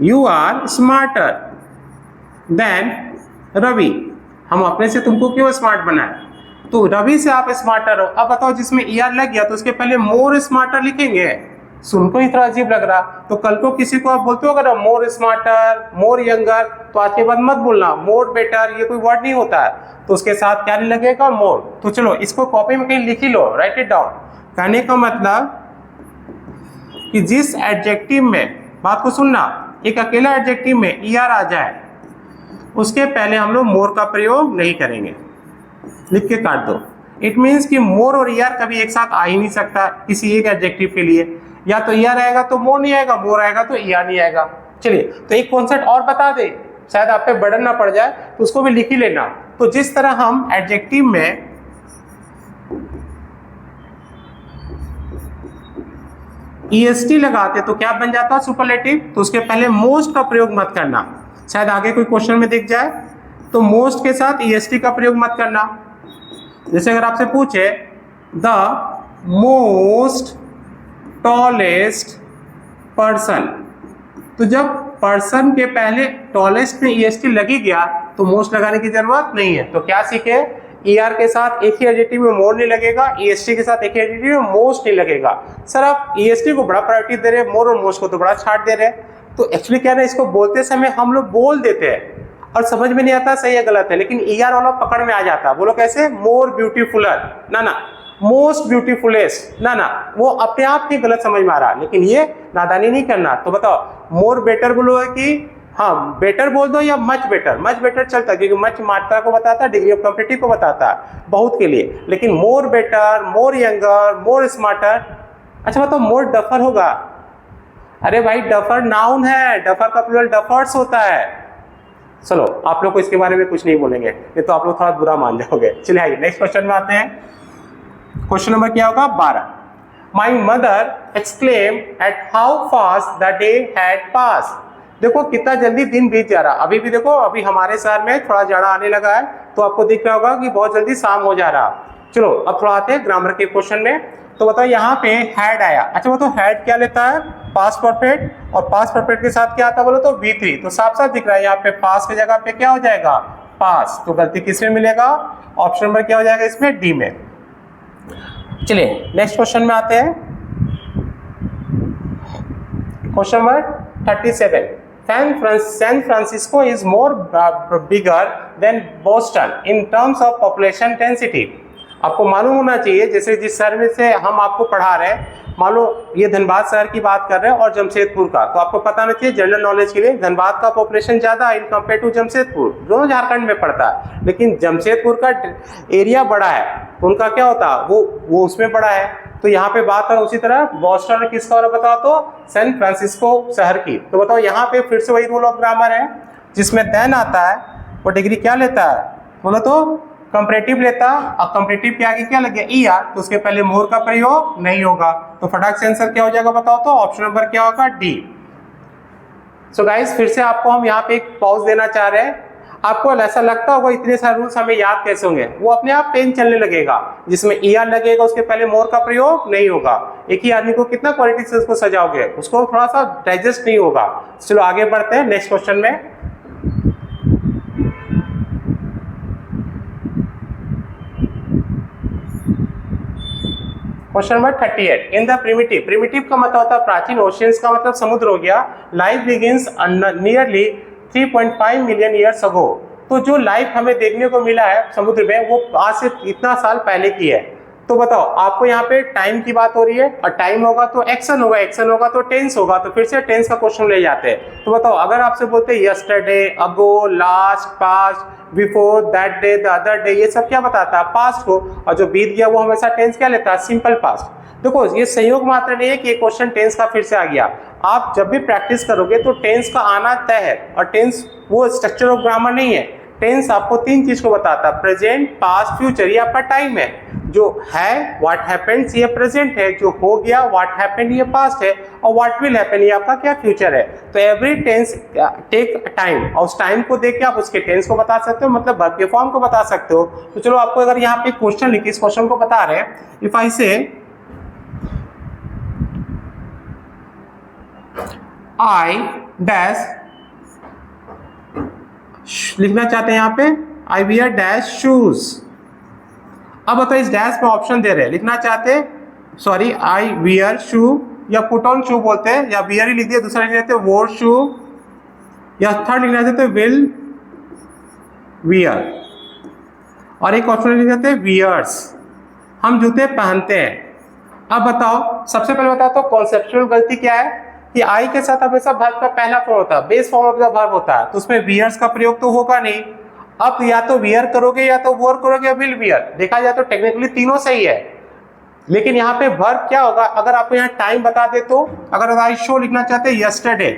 you are smarter than Ravi, हम अपने से तुमको क्यों स्मार्ट बनाए? तो रवि से आप स्मार्टर हो। अब बताओ जिसमें ER लग गया तो उसके पहले मोर स्मार्टर लिखेंगे। सुन को ही थोड़ा अजीब लग रहा। तो कल को किसी को आप बोलते हो अगर मोर स्मार्टर, मोर यंगर, तो आज के बाद मत बोलना मोर बेटर, ये कोई वर्ड नहीं होता है। तो उसके साथ क्या नहीं लगेगा? मोर। तो चलो इसको कॉपी में कहीं लिख ही लो, राइट इट डाउन। कहने का मतलब कि जिस एडजेक्टिव में, बात को सुनना, एक अकेला एडजेक्टिव में ER आ जाए उसके पहले हम लोग मोर का प्रयोग नहीं करेंगे। लिख के काट दो। इट मीन्स कि मोर और ER कभी एक साथ आ ही नहीं सकता किसी एक एडजेक्टिव के लिए। या तो ER आएगा तो मोर नहीं आएगा, मोर आएगा तो ER नहीं आएगा। चलिए तो एक कॉन्सेप्ट और बता दे, शायद आप पे बर्डन ना पड़ जाए, तो उसको भी लिख ही लेना। तो जिस तरह हम एडजेक्टिव में EST लगाते तो क्या बन जाता? सुपरलेटिव। तो उसके पहले मोस्ट का प्रयोग मत करना, शायद आगे कोई क्वेश्चन में दिख जाए। तो मोस्ट के साथ EST का प्रयोग मत करना। जैसे अगर आपसे पूछे द मोस्ट टॉलेस्ट पर्सन, तो जब पर्सन के पहले टॉलेस्ट में EST लगी गया तो मोस्ट लगाने की जरूरत नहीं है। तो क्या सीखे? ER के साथ एक ही एडजेक्टिव में मोर नहीं लगेगा, EST के साथ एक ही एडजेक्टिव में मोस्ट नहीं लगेगा। सर आप EST को बड़ा प्रायोरिटी दे रहे हैं, मोर और मोस्ट को तो बड़ा छाट दे रहे हैं। तो एक्चुअली क्या है, इसको बोलते समय हम लोग बोल देते हैं और समझ में नहीं आता सही है गलत है, लेकिन ER वाला पकड़ में आ जाता। बोलो कैसे? मोर ब्यूटीफुलर, ना मोस्ट ब्यूटीफुलेस्ट, ना वो अपने आप ही गलत समझ में आ रहा, लेकिन ये नादानी नहीं करना। तो बताओ मोर बेटर बोलो कि हाँ बेटर बोल दो या मच बेटर चलता, क्योंकि मच मात्रा को बताता है, डिग्री ऑफ कॉम्पिटिटिव को बताता है बहुत के लिए। लेकिन मोर बेटर, मोर यंगर, मोर स्मार्टर। अच्छा बताओ मोर डफर होगा? अरे भाई डफर नाउन है, डफर का प्लूरल डफर्स होता है। चलो आप लोग को इसके बारे में कुछ नहीं बोलेंगे, नहीं तो आप लोग थोड़ा बुरा मान जाओगे। चलिए आइए नेक्स्ट क्वेश्चन में आते हैं। क्वेश्चन नंबर क्या होगा? 12। My mother exclaim at how fast the day had pass. देखो कितना जल्दी दिन बीत जा रहा। अभी भी देखो, अभी हमारे शहर में थोड़ा जाड़ा आने लगा है, तो आपको दिख रहा होगा कि बहुत जल्दी शाम हो जा रहा। चलो अब थोड़ा आते हैं ग्रामर के क्वेश्चन में। तो बताओ यहाँ पे हैड आया। अच्छा बताओ हैड क्या लेता है? पास्ट परफेक्ट, और पास्ट परफेक्ट के साथ क्या आता बोलो तो V3। तो साफ साफ दिख रहा है यहाँ पे पास की जगह पे क्या हो जाएगा? पास। तो गलती किसमें मिलेगा? ऑप्शन नंबर क्या हो जाएगा इसमें? D में। चलिए नेक्स्ट क्वेश्चन में आते हैं। Question number 37। San Francisco is more bigger than Boston in terms of population density। आपको मालूम होना चाहिए, जैसे जिस शहर में से हम आपको पढ़ा रहे हैं, मान लो ये धनबाद शहर की बात कर रहे हैं और जमशेदपुर का, तो आपको पता नहीं चाहिए जनरल नॉलेज के लिए धनबाद का पॉपुलेशन ज्यादा इन कंपेयर टू जमशेदपुर, दोनों झारखंड में पड़ता है, लेकिन जमशेदपुर का एरिया बड़ा है, उनका क्या होता है वो उसमें बड़ा है। तो यहाँ पे बात है उसी तरह बॉस्टन किसका और बताओ तो सैन फ्रांसिस्को शहर की। तो बताओ यहाँ पे फिर से वही रूल ऑफ ग्रामर है, जिसमें देन आता है वो डिग्री क्या लेता है बोलो तो कंपैरेटिव लेता। अब कंपैरेटिव के आगे क्या लग गया? ER, तो उसके पहले मोर का प्रयोग नहीं होगा। तो फटाक से आंसर क्या हो जाएगा बताओ तो? ऑप्शन नंबर क्या होगा? D। सो गाइस फिर से आपको हम यहाँ पे एक पॉज देना चाह रहे हैं। आपको ऐसा लगता होगा इतने सारे रूल्स हमें याद कैसे होंगे? वो अपने आप पेन चलने लगेगा, जिसमें ER लगेगा उसके पहले मोर का प्रयोग नहीं होगा। एक ही आदमी को कितना क्वालिटी से उसको सजाओगे, उसको थोड़ा सा डाइजेस्ट नहीं होगा। चलो आगे बढ़ते हैं नेक्स्ट क्वेश्चन में। Question number 38। In the primitive का मतलब होता है प्राचीन, ओशियंस का मतलब समुद्र हो गया। Life begins nearly 3.5 million years ago. तो जो लाइफ हमें देखने को मिला है समुद्र में वो आज से इतना साल पहले की है। तो बताओ आपको यहाँ पे टाइम की बात हो रही है, और टाइम होगा तो एक्शन होगा, एक्शन होगा तो टेंस होगा, तो फिर से टेंस का क्वेश्चन ले जाते हैं। तो बताओ अगर आपसे बोलते हैं yesterday, ago, last, past, before, that day, the other day, ये सब क्या बताता है? पास्ट को। और जो बीत गया वो हमेशा टेंस क्या लेता है? Simple past. देखो ये संयोग मात्र नहीं है कि ये क्वेश्चन टेंस का फिर से आ गया। आप जब भी प्रैक्टिस करोगे तो टेंस का आना तय है, और टेंस वो स्ट्रक्चर ऑफ ग्रामर नहीं है। टेंस आपको तीन चीज को बताता है, प्रेजेंट, पास्ट, फ्यूचर। ये आपका टाइम है। जो है व्हाट हैपेंस ये प्रेजेंट है, जो हो गया व्हाट हैपेंड ये पास्ट है, और व्हाट विल हैपन ये आपका क्या फ्यूचर है। तो एवरी टेंस टेक टाइम, और उस टाइम को देख के आप उसके टेंस को बता सकते हो, मतलब वर्ब के फॉर्म को बता सकते हो। तो चलो आपको अगर यहाँ पे क्वेश्चन लिखी, इस क्वेश्चन को बता रहे हैं, इफ आई से आई डैश लिखना चाहते हैं यहाँ पे आई वियर डैश शूज। अब बताओ इस डैश में ऑप्शन दे रहे हैं, लिखना चाहते सॉरी आई वियर शू या पुट ऑन शू बोलते हैं, या वियर ही लिख दिया, दूसरा लिख देते वोर शू, या थर्ड लिखना चाहते विल वियर, और एक ऑप्शन लिख देते वियर्स, हम जूते पहनते हैं। अब बताओ, सबसे पहले बताओ तो कॉन्सेप्चुअल गलती क्या है कि आई के साथ हमेशा वर्ब का पहला फॉर्म होता है, base form of the verb होता है, तो उसमें वियर्स का प्रयोग तो होगा नहीं। अब या तो वियर करोगे या तो वोर करोगे या विल वियर, देखा जाए तो टेक्निकली तीनों सही है, लेकिन यहाँ पे वर्ब क्या होगा, अगर आपको यहाँ टाइम बता दे तो, अगर आई शो लिखना चाहते yesterday,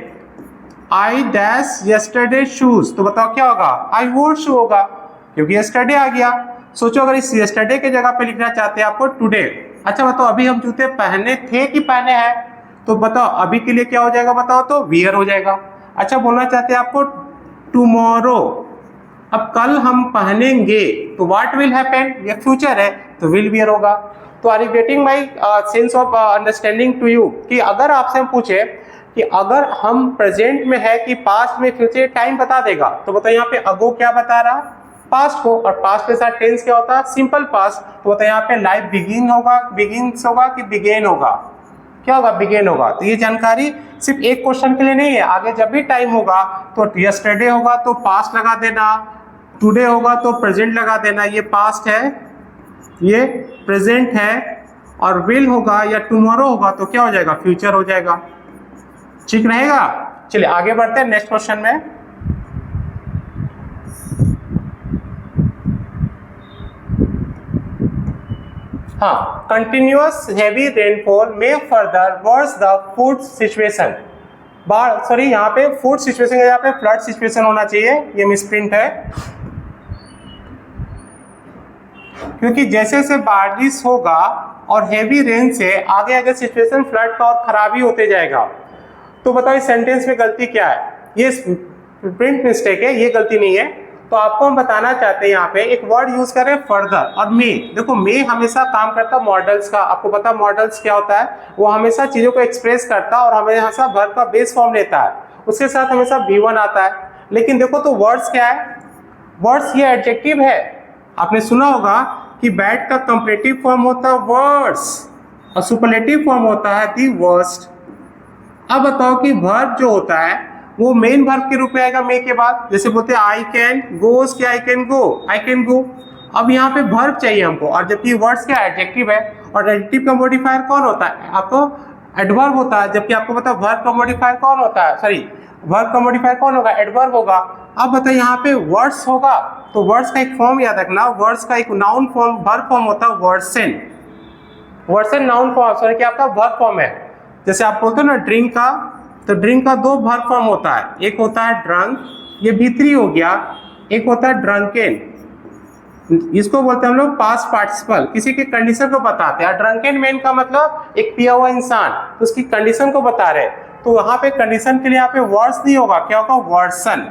I dash yesterday shoes, तो बताओ क्या होगा, आई वोर शू होगा, क्योंकि यस्टरडे आ गया। सोचो अगर इस यस्टरडे के जगह पे लिखना चाहते हैं आपको टुडे, अच्छा बताओ अभी हम जूते पहने थे कि पहने हैं, तो बताओ अभी के लिए क्या हो जाएगा, बताओ तो वियर हो जाएगा। अच्छा बोलना चाहते हैं आपको टुमारो, अब कल हम पहनेंगे, तो व्हाट विल हैपन, ये फ्यूचर है तो विल वियर होगा। तो are you getting my sense of understanding to you, कि अगर आपसे हम पूछे कि अगर हम प्रेजेंट में है कि पास्ट में, फ्यूचर, टाइम बता देगा, तो बताओ यहाँ पे अगो क्या बता रहा, पास्ट को, और पास्ट के साथ टेंस क्या होता है, सिंपल पास्ट, तो बताओ यहाँ पे लाइफ बिगिन होगा, बिगिन्स होगा कि बिगेन होगा, क्या होगा, बिगेन होगा। तो ये जानकारी सिर्फ एक क्वेश्चन के लिए नहीं है, आगे जब भी टाइम होगा तो यस्टरडे होगा तो पास्ट लगा देना, टुडे होगा तो प्रेजेंट लगा देना, ये पास्ट है, ये प्रेजेंट है, और विल होगा या टुमारो होगा तो क्या हो जाएगा, फ्यूचर हो जाएगा, ठीक रहेगा। चलिए आगे बढ़ते हैं नेक्स्ट क्वेश्चन में। हाँ, कंटिन्यूअस हैवी रेनफॉल में further worse the food situation, sorry यहाँ पे फूड सिचुएशन, यहाँ पे फ्लड सिचुएशन होना चाहिए, ये मिसप्रिंट है, क्योंकि जैसे जैसे बारिश होगा और हैवी रेन से आगे आगे सिचुएशन फ्लड का और खराबी होते जाएगा। तो बताओ इस सेंटेंस में गलती क्या है, ये प्रिंट मिस्टेक है, ये गलती नहीं है। तो आपको हम बताना चाहते हैं यहाँ पे एक वर्ड यूज कर रहे हैं फर्दर और मे। देखो मे हमेशा काम करता है मॉडल्स का, आपको पता मॉडल्स क्या होता है, वो हमेशा चीजों को एक्सप्रेस करता है और हमेशा वर्ब का बेस फॉर्म लेता है, उसके साथ हमेशा V1 आता है। लेकिन देखो तो वर्ड्स क्या है, वर्ड्स ये एडजेक्टिव है, आपने सुना होगा कि बैड का कंपैरेटिव फॉर्म होता है वर्ड्स और सुपरलेटिव फॉर्म होता है दी वर्स्ट। अब बताओ कि वर्ब जो होता है वो मेन वर्ब के रूप में आएगा मे के बाद, जैसे बोलते हैं आई कैन गोस, क्या I can go, I can go. अब यहाँ पे वर्ब चाहिए हमको, और जबकि वर्ड्स क्या एडजेक्टिव है, और एडजेक्टिव का मॉडिफायर कौन होता है, आपको एडवर्ब होता है, जबकि आपको पता है वर्ब का मॉडिफायर कौन होता है, सॉरी वर्ब का मॉडिफायर कौन होगा, एडवर्ब होगा। अब बताइए यहाँ पे वर्ड्स होगा तो वर्ड्स का एक फॉर्म याद रखना, वर्ड्स का एक नाउन फॉर्म वर्ब फॉर्म होता है वर्डसन, वर्डसन नाउन फॉर्म, सॉरी क्या आपका वर्ब फॉर्म है। जैसे आप बोलते हो ना ड्रिंक का, तो ड्रिंक का दो वर्ब फॉर्म होता है, एक होता है ड्रंक, ये B3 हो गया, एक होता है ड्रंकेन, इसको बोलते हैं हम लोग पास्ट पार्टिसिपल, किसी की कंडीशन को बताते हैं। ड्रंकेन मैन का मतलब एक पिया हुआ इंसान, तो उसकी कंडीशन को बता रहे, तो वहां पे कंडीशन के लिए यहाँ पे वर्ड्स नहीं होगा, क्या होगा वर्डसन।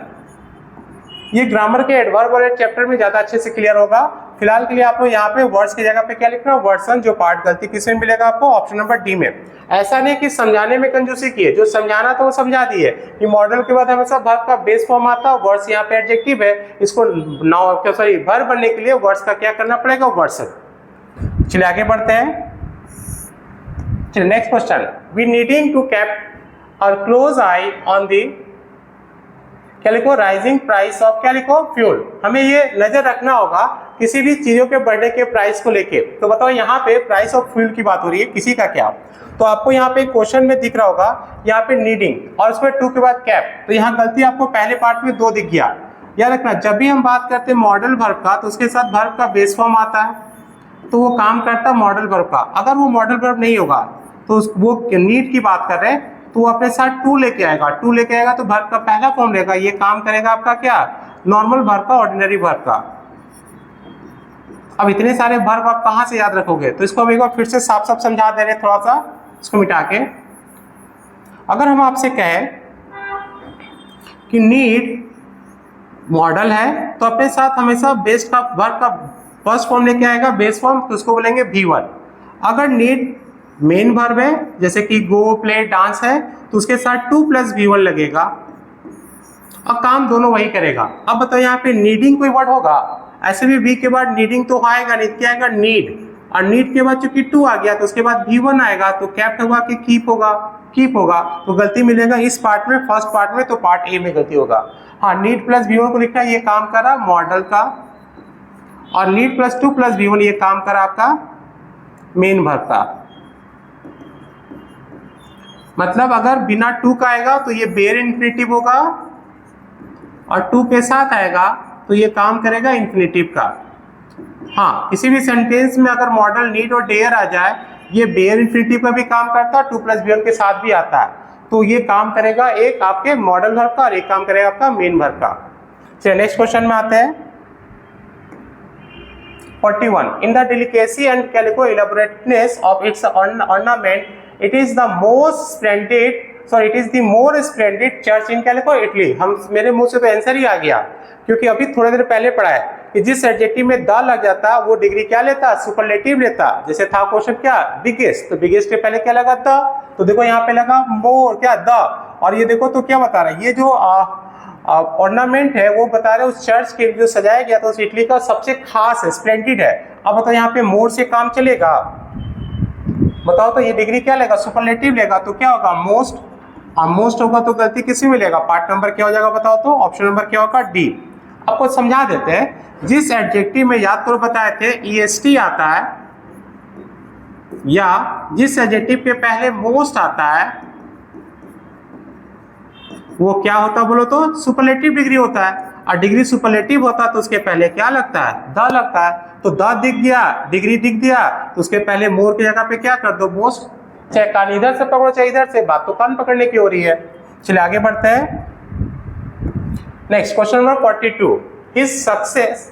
ये ग्रामर के एडवर्ब वाले चैप्टर में ज्यादा अच्छे से क्लियर होगा। फिलहाल के लिए आपको यहाँ पे वर्ड्स की जगह पे क्या लिखना है, वर्डसन। जो पार्ट गलती किसमें मिलेगा आपको, ऑप्शन नंबर डी में। ऐसा नहीं कि समझाने में कंजूसी की है, जो समझाना था वो समझा दिए कि मॉडल के बाद हमेशा वर्ब का बेस फॉर्म आता है, वर्ड्स यहाँ पे एडजेक्टिव है, इसको नाउन सॉरी वर्ब बनने के लिए वर्ड्स का क्या करना पड़ेगा, वर्डसन। चलिए आगे बढ़ते हैं। चलिए next question, we needing to keep और क्लोज आई ऑन दी, क्या लिखो, राइजिंग प्राइस ऑफ, क्या लिखो, फ्यूल। हमें ये नजर रखना होगा किसी भी चीजों के बढ़ने के प्राइस को लेके। तो बताओ यहाँ पे प्राइस ऑफ फ्यूल की बात हो रही है, किसी का क्या, तो आपको यहाँ पे क्वेश्चन में दिख रहा होगा यहाँ पे नीडिंग और उसमें टू के बाद कैप, तो यहाँ गलती आपको पहले पार्ट में 2 दिख गया। याद रखना जब भी हम बात करते हैं मॉडल वर्ब का, तो उसके साथ वर्ब का बेस फॉर्म आता है, तो वो काम करता है मॉडल वर्ब का। अगर वो मॉडल वर्ब नहीं होगा तो वो नीड की बात कर रहे हैं, तो वो अपने साथ टू लेके आएगा, टू लेके आएगा तो वर्ब का पहला फॉर्म लेगा, ये काम करेगा आपका क्या, नॉर्मल वर्ब का, ऑर्डिनरी वर्ब का। अब इतने सारे वर्ब आप कहाँ से याद रखोगे, तो इसको हम एक बार फिर से साफ साफ समझा दे रहे हैं, थोड़ा सा इसको मिटा के। अगर हम आपसे कहें कि नीड मॉडल है, तो अपने साथ हमेशा बेस का वर्ब का फर्स्ट फॉर्म लेके आएगा, बेस फॉर्म, तो उसको बोलेंगे V1। अगर नीड मेन वर्ब है, जैसे कि गो, प्ले, डांस है, तो उसके साथ 2 + V1 लगेगा। और काम दोनों वही करेगा। अब बताओ यहाँ पे नीडिंग कोई वर्ड होगा? ऐसे भी बी के बाद नीडिंग तो आएगा नहीं, क्या आएगा? नीड। और नीड के बाद चूंकि टू आ गया तो उसके बाद V1 आएगा, तो कैप्ट होगा कि कीप होगा? कीप होगा। तो गलती मिलेगा इस पार्ट में, फर्स्ट पार्ट में, तो पार्ट ए में गलती होगा। हाँ, नीड प्लस V1 को लिखना, ये काम करा मॉडल का, और नीड प्लस 2 प्लस V1 ये काम करा आपका मेन वर्ब का। मतलब अगर बिना टू का आएगा तो ये बेयर इन्फिनिटिव होगा, और टू के साथ आएगा तो ये काम करेगा इन्फिनिटिव का। हाँ, किसी भी सेंटेंस में अगर मॉडल, नीड और डेयर आ जाए, ये बेयर इन्फिनिटिव का भी काम करता है, 2 प्लस V1 के साथ भी आता है, तो ये काम करेगा एक आपके मॉडल वर्ब का और एक काम करेगा आपका मेन वर्ब का। चलिए नेक्स्ट क्वेश्चन में आते हैं। 41. In the delicacy and calico elaborateness of its ornament, it is the more splendid church in Calico, Italy. हम, मेरे मुंह से तो आंसर ही आ गया, क्योंकि अभी थोड़ी देर पहले पढ़ा है कि जिस एडजेक्टिव में द लग जाता वो डिग्री क्या लेता? सुपरलेटिव लेता। जैसे था क्वेश्चन क्या? बिगेस्ट, तो बिगेस्ट के पहले क्या लगा? द। तो देखो यहाँ पे लगा मोर, क्या? द। और ये देखो तो क्या बता रहा है? ये जो ऑर्नामेंट है वो बता रहे हैं उस चर्च के जो सजाया गया था उस इटली का सबसे खास है, स्प्लेंडेड है। अब बताओ यहाँ पे मोर से काम चलेगा? बताओ तो ये डिग्री क्या लेगा? सुपरलेटिव लेगा, तो क्या होगा? मोस्ट। मोस्ट होगा तो गलती किसी में लेगा? पार्ट नंबर क्या हो जाएगा बताओ तो? ऑप्शन नंबर क्या होगा? डी। आपको समझा देते हैं, जिस एडजेक्टिव में याद करो बताए थे EST आता है, या जिस एडजेक्टिव के पहले मोस्ट आता है वो क्या होता बोलो तो? सुपरलेटिव डिग्री होता है। और डिग्री सुपरलेटिव होता है तो उसके पहले क्या लगता है? द लगता है। तो द दिख गया, डिग्री दिख गया, तो उसके पहले मोर की जगह पे क्या कर दो? मोस्ट। चाहे कान इधर से पकड़ो चाहे इधर से, बात तो कान पकड़ने की हो रही है। चलिए आगे बढ़ते हैं। Next question number 42. His success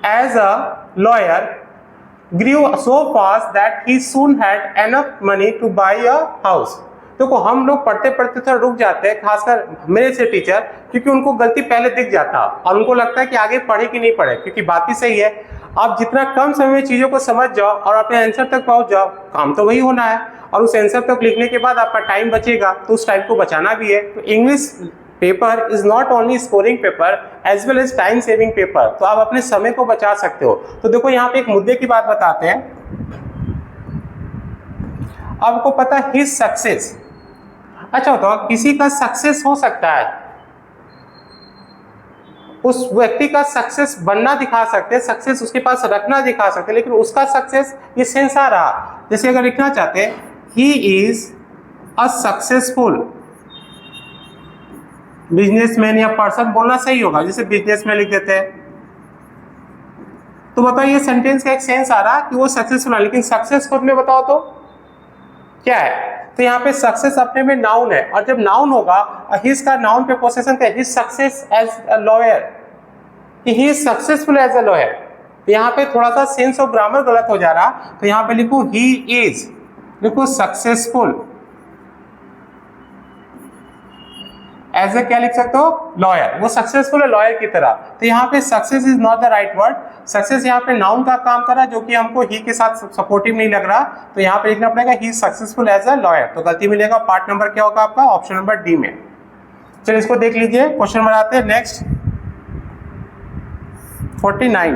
as a lawyer grew so fast that he soon had enough money to buy a house. देखो हम लोग पढ़ते पढ़ते थोड़ा रुक जाते हैं, खासकर मेरे से टीचर, क्योंकि उनको गलती पहले दिख जाता और उनको लगता है कि आगे पढ़े कि नहीं पढ़े, क्योंकि बात ही सही है। आप जितना कम समय में चीज़ों को समझ जाओ और अपने आंसर तक पहुंच जाओ, काम तो वही होना है। और उस आंसर तक लिखने के बाद आपका टाइम बचेगा, तो उस टाइम को बचाना भी है। तो English paper is not only scoring paper as well as time saving paper. तो आप अपने समय को बचा सकते हो। तो देखो यहाँ पे एक मुद्दे की बात बताते हैं। आपको पता है हिज सक्सेस, अच्छा बताओ किसी का सक्सेस हो सकता है, उस व्यक्ति का सक्सेस बनना दिखा सकते हैं, सक्सेस उसके पास रखना दिखा सकते हैं, लेकिन उसका सक्सेस ये सेंस आ रहा। जैसे अगर लिखना चाहते हैं he is a successful businessman या पर्सन, बोलना सही होगा, जैसे बिजनेसमैन लिख देते हैं। तो बताओ ये सेंटेंस का एक सेंस आ रहा कि वो सक्सेसफुल है, लेकिन सक्सेस खुद में बताओ तो क्या है? तो यहाँ पे सक्सेस अपने में नाउन है, और जब नाउन होगा हिज का नाउन पे पोसेशन का his success as a lawyer, he is successful as a lawyer. यहाँ पे थोड़ा सा सेंस ऑफ ग्रामर गलत हो जा रहा, तो यहाँ पे लिखो ही इज, लिखो सक्सेसफुल एज ए क्या लिख सकते हो? लॉयर। वो सक्सेसफुल है लॉयर की तरह। तो यहाँ पे success is not the right word. Success यहाँ पे नाउन का काम कर रहा है, जो कि हमको ही के साथ सपोर्टिव नहीं लग रहा, तो यहाँ पे लिखना पड़ेगा ही सक्सेसफुल एज अ लॉयर। तो गलती मिलेगा, पार्ट नंबर क्या होगा आपका? ऑप्शन नंबर डी में। चलिए इसको देख लीजिए, क्वेश्चन नंबर आते हैं नेक्स्ट 43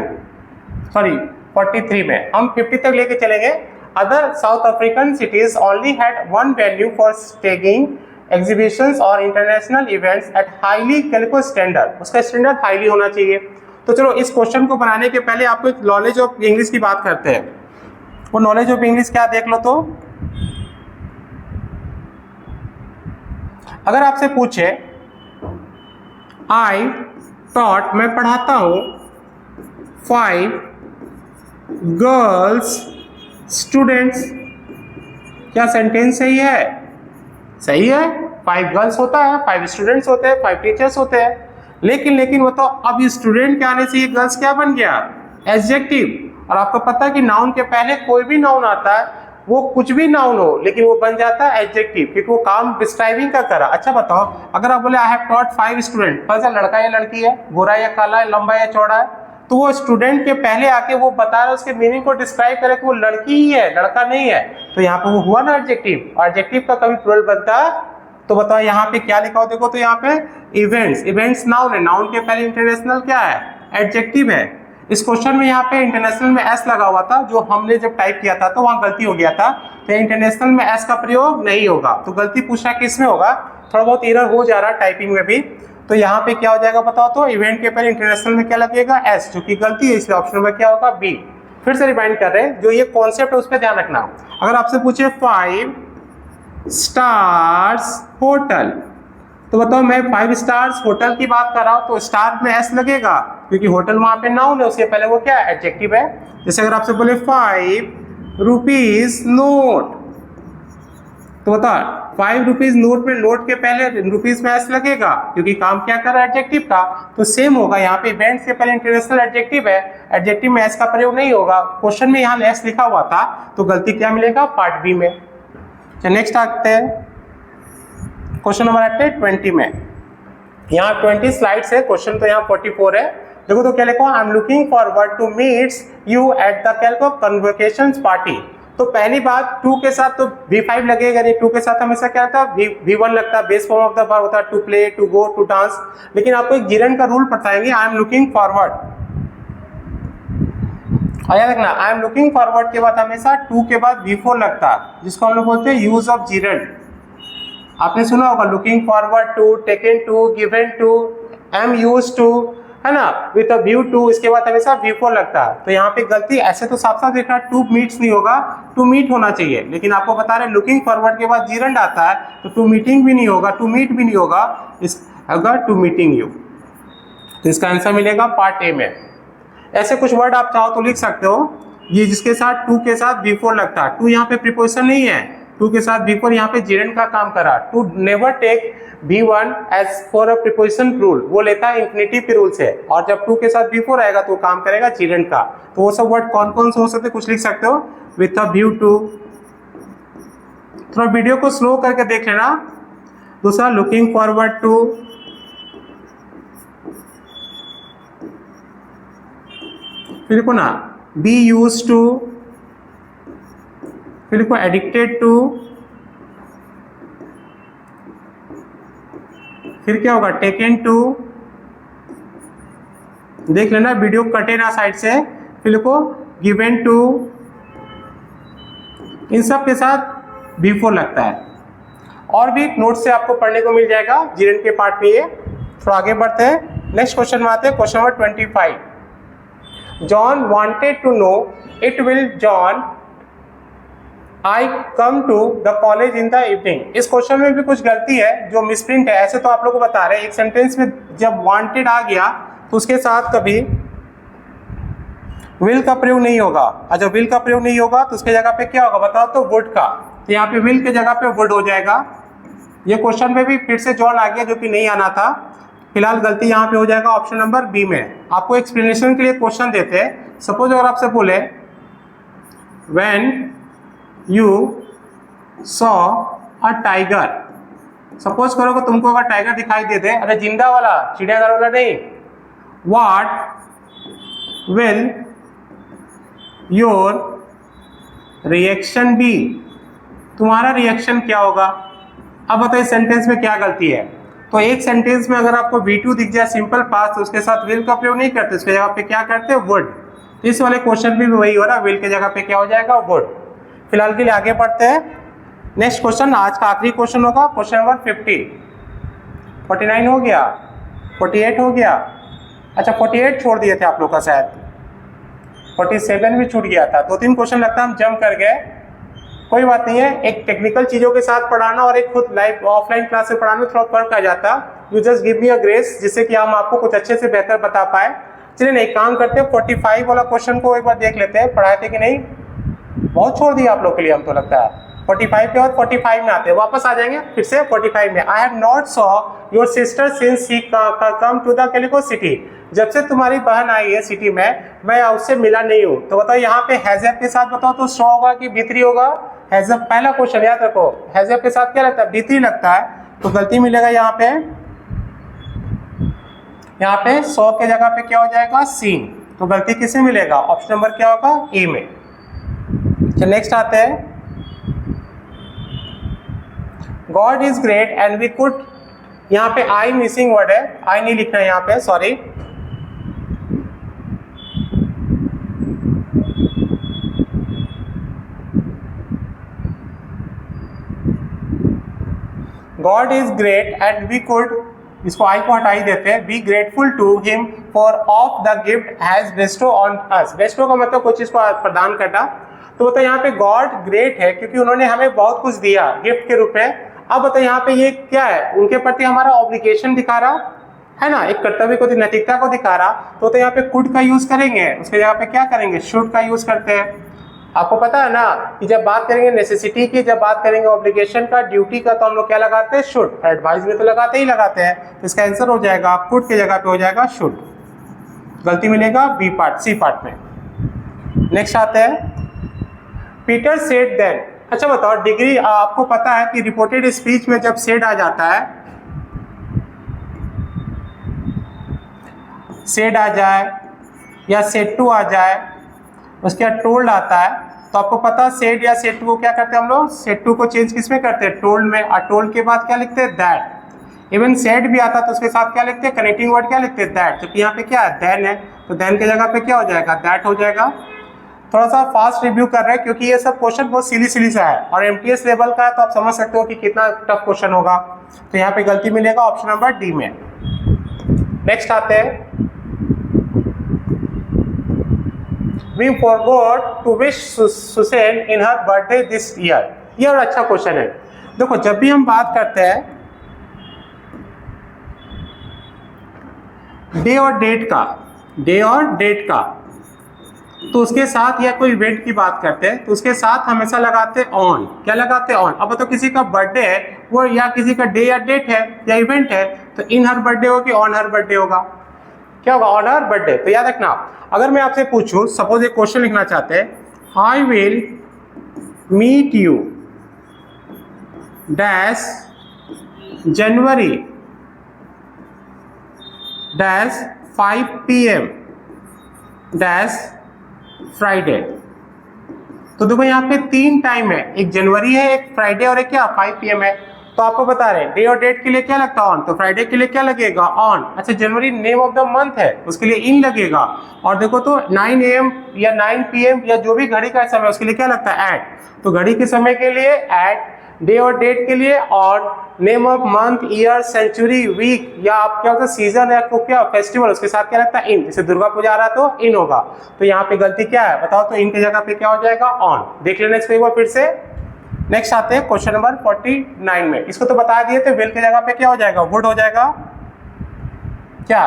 में। हम 50 तक लेके चलेंगे। Other South African cities only had one venue for staging exhibitions और international events at highly calico standard. उसका स्टैंडर्ड हाईली होना चाहिए। तो चलो इस क्वेश्चन को बनाने के पहले आपको एक नॉलेज ऑफ इंग्लिश की बात करते हैं। वो नॉलेज ऑफ इंग्लिश क्या देख लो तो, अगर आपसे पूछे आई टॉट, मैं पढ़ाता हूं 5 गर्ल्स स्टूडेंट्स, क्या सेंटेंस सही है? सही है, 5 गर्ल्स होता है, 5 स्टूडेंट्स होते हैं, 5 टीचर्स होते हैं। लेकिन वो तो अब स्टूडेंट के आने से ये गर्ल्स क्या बन गया? एडजेक्टिव। और आपको पता है कि नाउन के पहले कोई भी नाउन आता है, वो कुछ भी नाउन हो लेकिन वो बन जाता है एडजेक्टिव, क्योंकि वो काम डिस्क्राइबिंग का करा। अच्छा बताओ, अगर आप बोले आई हैव टॉट 5 स्टूडेंट, पता लड़का या लड़की है, गोरा या काला है, लंबा या चौड़ा है, तो वो स्टूडेंट के पहले आके वो बता रहा है, उसके मीनिंग को डिस्क्राइब करे कि वो लड़की ही है, लड़का नहीं है। तो यहाँ पे वो हुआ ना एडजेक्टिव। एडजेक्टिव का कभी प्लूरल बनता तो बताओ यहाँ पे क्या लिखा हो, देखो तो यहाँ पे इवेंट्स, इवेंट्स नाउन है, नाउन के पहले इंटरनेशनल क्या है, एडजेक्टिव है। इस क्वेश्चन में यहाँ पे इंटरनेशनल में एस लगा हुआ था, जो हमने जब टाइप किया था तो वहाँ गलती हो गया था, तो इंटरनेशनल में एस का प्रयोग नहीं होगा। तो गलती पूछना किस में होगा, थोड़ा बहुत एरर हो जा रहा है टाइपिंग में भी। तो यहाँ पे क्या हो जाएगा बताओ तो, इवेंट के पहले इंटरनेशनल में क्या लगेगा, एस, जो कि गलती है, इसलिए ऑप्शन में क्या होगा, बी। फिर से रिमाइंड कर रहे हैं, जो ये कॉन्सेप्ट है उस पर ध्यान रखना। अगर आपसे पूछे 5 स्टार्स होटल, तो बताओ मैं 5 स्टार्स होटल की बात कर रहा हूं, तो स्टार में एस लगेगा, क्योंकि होटल वहां पे नाउन है, उसके पहले वो क्या है, एडजेक्टिव है। जैसे अगर आपसे बोले 5 रुपीज नोट, तो बताओ 5 रुपीज नोट में नोट के पहले रुपीज में एस लगेगा, क्योंकि काम क्या कर रहा है, एडजेक्टिव का। तो सेम होगा यहाँ पे, इवेंट्स के पहले इंटरनेशनल एडजेक्टिव है, एडजेक्टिव में एस का प्रयोग नहीं होगा। क्वेश्चन में यहाँ एस लिखा हुआ था, तो गलती क्या मिलेगा, पार्ट बी में। नेक्स्ट आते हैं, क्वेश्चन नंबर आते हैं 20 में। यहाँ 20 स्लाइड्स है, क्वेश्चन तो यहाँ 44 है। देखो तो क्या लिखो, I am looking forward to meets you at the calico convocations party. तो पहली बात, टू के साथ तो V5 लगेगा नहीं, टू के साथ हमेशा क्या था, V1 लगता है, base form of the verb होता है, to play, to go, to dance. लेकिन आपको एक जिरन का रूल बताएंगे, आई एम लुकिंग फॉरवर्ड, याद रखना, आई एम लुकिंग फॉरवर्ड के बाद हमेशा टू के बाद V4 लगता है, जिसको हम लोग बोलते हैं यूज ऑफ जिरन। आपने सुना होगा, looking forward to, taken to, given to, am use to, है ना, विद अ व्यू टू, इसके बाद हमेशा V4 लगता है। तो यहाँ पे गलती, ऐसे तो साफ साफ देखना, टू मीट्स नहीं होगा, टू मीट होना चाहिए, लेकिन आपको बता रहे लुकिंग फॉरवर्ड के बाद जिरंड आता है, तो टू मीटिंग भी नहीं होगा, टू मीट भी नहीं होगा, अगर टू मीटिंग यू। तो इसका आंसर मिलेगा पार्ट ए में। ऐसे कुछ वर्ड आप चाहो तो लिख सकते हो, ये जिसके साथ टू के साथ V4 लगता है, टू यहाँ पे प्रीपोजिशन नहीं है, टू के साथ V4 यहाँ पे जिरंड का काम करा। To never take V1 as for a preposition rule, वो लेता है इंफिनिटिव के रूल से, और जब टू के साथ V4 आएगा तो काम करेगा जिरंड का। तो वो सब वर्ड कौन कौन से हो सकते हैं, कुछ लिख सकते हो, विथ अ व्यू टू। थोड़ा वीडियो को स्लो करके देख लेना। दूसरा, लुकिंग फॉरवर्ड टू, फिर को ना बी यूज टू, फिर को एडिक्टेड टू, फिर क्या होगा, टेकन टू। देख लेना, वीडियो कटे ना साइड से। फिर को गिवन टू, इन सब के साथ V4 लगता है। और भी नोट से आपको पढ़ने को मिल जाएगा जिरन के पार्ट में। ये थोड़ा आगे बढ़ते हैं, नेक्स्ट क्वेश्चन में आते हैं, question number 25। John wanted to know, it will John I come to the college in the evening। इस क्वेश्चन में भी कुछ गलती है, जो मिसप्रिंट है। ऐसे तो आप लोगों को बता रहे हैं, एक सेंटेंस में जब वांटेड आ गया तो उसके साथ कभी विल का प्रयोग नहीं होगा, और जब विल का प्रयोग नहीं होगा तो उसके जगह पे क्या होगा बताओ तो, वुड का। तो यहाँ पे विल के जगह पे वुड हो जाएगा। ये क्वेश्चन में भी फिर से जॉन आ गया, जो कि नहीं आना था। फिलहाल गलती यहाँ पे हो जाएगा ऑप्शन नंबर बी में। आपको एक्सप्लेनेशन के लिए क्वेश्चन देते हैं। सपोज अगर आपसे बोले when you saw a tiger, suppose करो कि तुमको अगर टाइगर दिखाई दे दे, अरे जिंदा वाला, चिड़ियाघर वाला नहीं, what will your reaction be, तुम्हारा रिएक्शन क्या होगा। अब बताइए सेंटेंस में क्या गलती है। तो एक सेंटेंस में अगर आपको V2 दिख जाए सिंपल पास्ट, तो उसके साथ विल का प्रयोग नहीं करते, उसके जगह पे क्या करते हैं, वुड। इस वाले क्वेश्चन में भी वही हो रहा है, विल के जगह पे क्या हो जाएगा, वुड। फिलहाल के लिए आगे बढ़ते हैं। नेक्स्ट क्वेश्चन आज का आखिरी क्वेश्चन होगा, क्वेश्चन नंबर 50। 49 हो गया, 48 हो गया, अच्छा 48 छोड़ दिए थे आप लोग का, शायद 47 भी छूट गया था। 2-3 क्वेश्चन लगता है हम जंप कर गए, कोई बात नहीं है। एक टेक्निकल चीजों के साथ पढ़ाना और एक खुद लाइव ऑफलाइन क्लास में पढ़ाना थोड़ा फर्क आ जाता। You just give me a grace, जिससे कि हम आपको कुछ अच्छे से बेहतर बता पाए। चलिए ना एक काम करते हैं, 45 वाला क्वेश्चन को एक बार देख लेते हैं, पढ़ाए थे कि नहीं। बहुत छोड़ दिया आप लोग के लिए, हम तो लगता है 45 के बाद 45 में आते हैं, वापस आ जाएंगे फिर से 45 में। I have not saw your sister since she come to the calico city, जब से तुम्हारी बहन आई है सिटी में, मैं उससे मिला नहीं हूँ। तो बताओ यहाँ पे हैजअप के साथ बताओ तो सॉ होगा कि भीतरी होगा। हैजअप पहला क्वेश्चन याद रखो, हैजअप के साथ क्या लगता है, भीतरी लगता है, तो गलती मिलेगा यहाँ पे। यहाँ पे सॉ के जगह पे क्या हो जाएगा, सीन, तो गलती किसे मिलेगा, ऑप्शन नंबर क्या होगा, ए में। तो नेक्स्ट आते हैं God is great and we could, यहाँ पे आई मिसिंग वर्ड है, आई नहीं लिखना है यहाँ पे, sorry. God is great and we could, इसको आई को हटाई देते हैं, be grateful to him for of the gift has bestow on us. Bestow का मतलब कुछ चीज को प्रदान करना, तो बताओ यहाँ पे गॉड ग्रेट है क्योंकि उन्होंने हमें बहुत कुछ दिया गिफ्ट के रूप में। अब बताओ यहाँ पे ये क्या है, उनके प्रति हमारा ऑब्लिगेशन दिखा रहा है ना, एक कर्तव्य को, नैतिकता को दिखा रहा, तो यहाँ पे कुड का यूज करेंगे, उसके जगह पे क्या करेंगे, शुड का यूज करते हैं। आपको पता है ना कि जब बात करेंगे नेसेसिटी की, जब बात करेंगे ऑब्लिगेशन का, ड्यूटी का, तो हम लोग क्या लगाते हैं, शुड। एडवाइस में तो लगाते ही लगाते हैं, तो इसका आंसर हो जाएगा कुड के जगह पे हो जाएगा शुड। गलती मिलेगा बी पार्ट, सी पार्ट में। नेक्स्ट आते हैं, पीटर सेड देन। अच्छा बताओ, डिग्री आपको पता है कि रिपोर्टेड स्पीच में जब सेड आ जाता है, सेड आ जाए या सेड टू आ जाए, उसके बाद टोल्ड आता है, तो आपको पता है सेड या सेड टू को क्या करते हैं हम लोग, सेड टू को चेंज किस में करते हैं, टोल्ड में। और टोल्ड के बाद क्या लिखते हैं, दैट। इवन सेड भी आता है तो उसके साथ क्या लिखते हैं, कनेक्टिंग वर्ड क्या लिखते हैं, दैट। तो यहाँ पे क्या है, देन है, तो देन के जगह पे क्या हो जाएगा, दैट हो जाएगा। थोड़ा सा फास्ट रिव्यू कर रहे हैं क्योंकि ये सब क्वेश्चन बहुत सिली सा है और एमटीएस लेवल का है, तो आप समझ सकते हो कि कितना टफ क्वेश्चन होगा। तो यहाँ पे गलती मिलेगा ऑप्शन नंबर डी में। नेक्स्ट आते हैं, We forgot to wish Susan in her birthday this year। ये और अच्छा क्वेश्चन है। देखो जब भी हम बात करते हैं डे और डेट का, डे और डेट का, तो उसके साथ या कोई इवेंट की बात करते हैं तो उसके साथ हमेशा लगाते हैं ऑन। क्या लगाते हैं, ऑन। अब तो किसी का बर्थडे है वो, या किसी का डे या डेट है या इवेंट है, तो इन हर बर्थडे होगा कि ऑन हर बर्थडे होगा, क्या होगा, ऑन हर बर्थडे। तो याद रखना, अगर मैं आपसे पूछूं, सपोज एक क्वेश्चन लिखना चाहते हैं, I will meet you dash January dash 5 PM dash Friday. तो देखो यहाँ पे 3 टाइम है, एक जनवरी है, एक फ्राइडे और एक क्या 5 PM है। तो आपको बता रहे हैं डे और डेट के लिए क्या लगता है ऑन, तो फ्राइडे के लिए क्या लगेगा, ऑन। अच्छा जनवरी नेम ऑफ द मंथ है, उसके लिए इन लगेगा। और देखो तो 9 AM या 9 PM या जो भी घड़ी का समय उसके लिए क्या लगता है, एट। तो घड़ी के समय के लिए एट, डे और डेट के लिए on, name of month, year, century, week या आप क्या होता है सीजन या क्या फेस्टिवल, उसके साथ क्या लगता है इन। जैसे दुर्गा पूजा आ रहा तो इन होगा। तो यहाँ पे गलती क्या है बताओ, तो इन की जगह पे क्या हो जाएगा, ऑन। देख लेना इसको एक बार फिर से। नेक्स्ट आते हैं क्वेश्चन नंबर 49 में। इसको तो बता दिए थे, विल के जगह पे क्या हो जाएगा, वुड हो जाएगा। क्या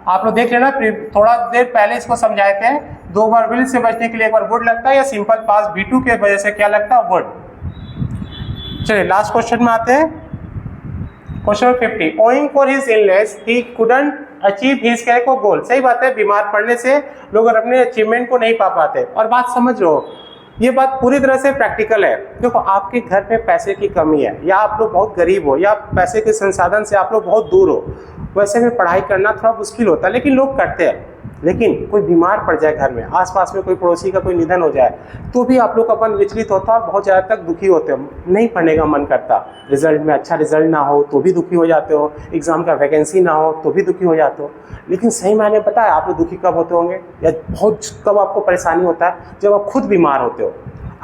आप लोग देख लेना, थोड़ा देर पहले इसको समझाए थे, 2 बार विल से बचने के लिए एक बार वुड लगता है, या सिंपल पास V2 के वजह से क्या लगता है, वुड। चलिए लास्ट क्वेश्चन में आते हैं, question number 50। Owing for his illness he couldn't achieve his character goal. सही बात है, बीमार पड़ने से लोग अपने अचीवमेंट को नहीं पा पाते। और बात समझ लो, ये बात पूरी तरह से प्रैक्टिकल है। देखो आपके घर में पैसे की कमी है, या आप लोग बहुत गरीब हो, या पैसे के संसाधन से आप लोग बहुत दूर हो, वैसे में पढ़ाई करना थोड़ा मुश्किल होता है, लेकिन लोग करते हैं। लेकिन कोई बीमार पड़ जाए घर में, आसपास में कोई पड़ोसी का कोई निधन हो जाए, तो भी आप लोग का मन विचलित होता है और बहुत ज़्यादा तक दुखी होते हो, नहीं पढ़ने का मन करता। रिजल्ट में अच्छा रिजल्ट ना हो तो भी दुखी हो जाते हो, एग्जाम का वैकेंसी ना हो तो भी दुखी हो जाते हो। लेकिन सही मायने पता है आप लोग दुखी कब होते होंगे, या बहुत कब आपको परेशानी होता है, जब आप खुद बीमार होते हो।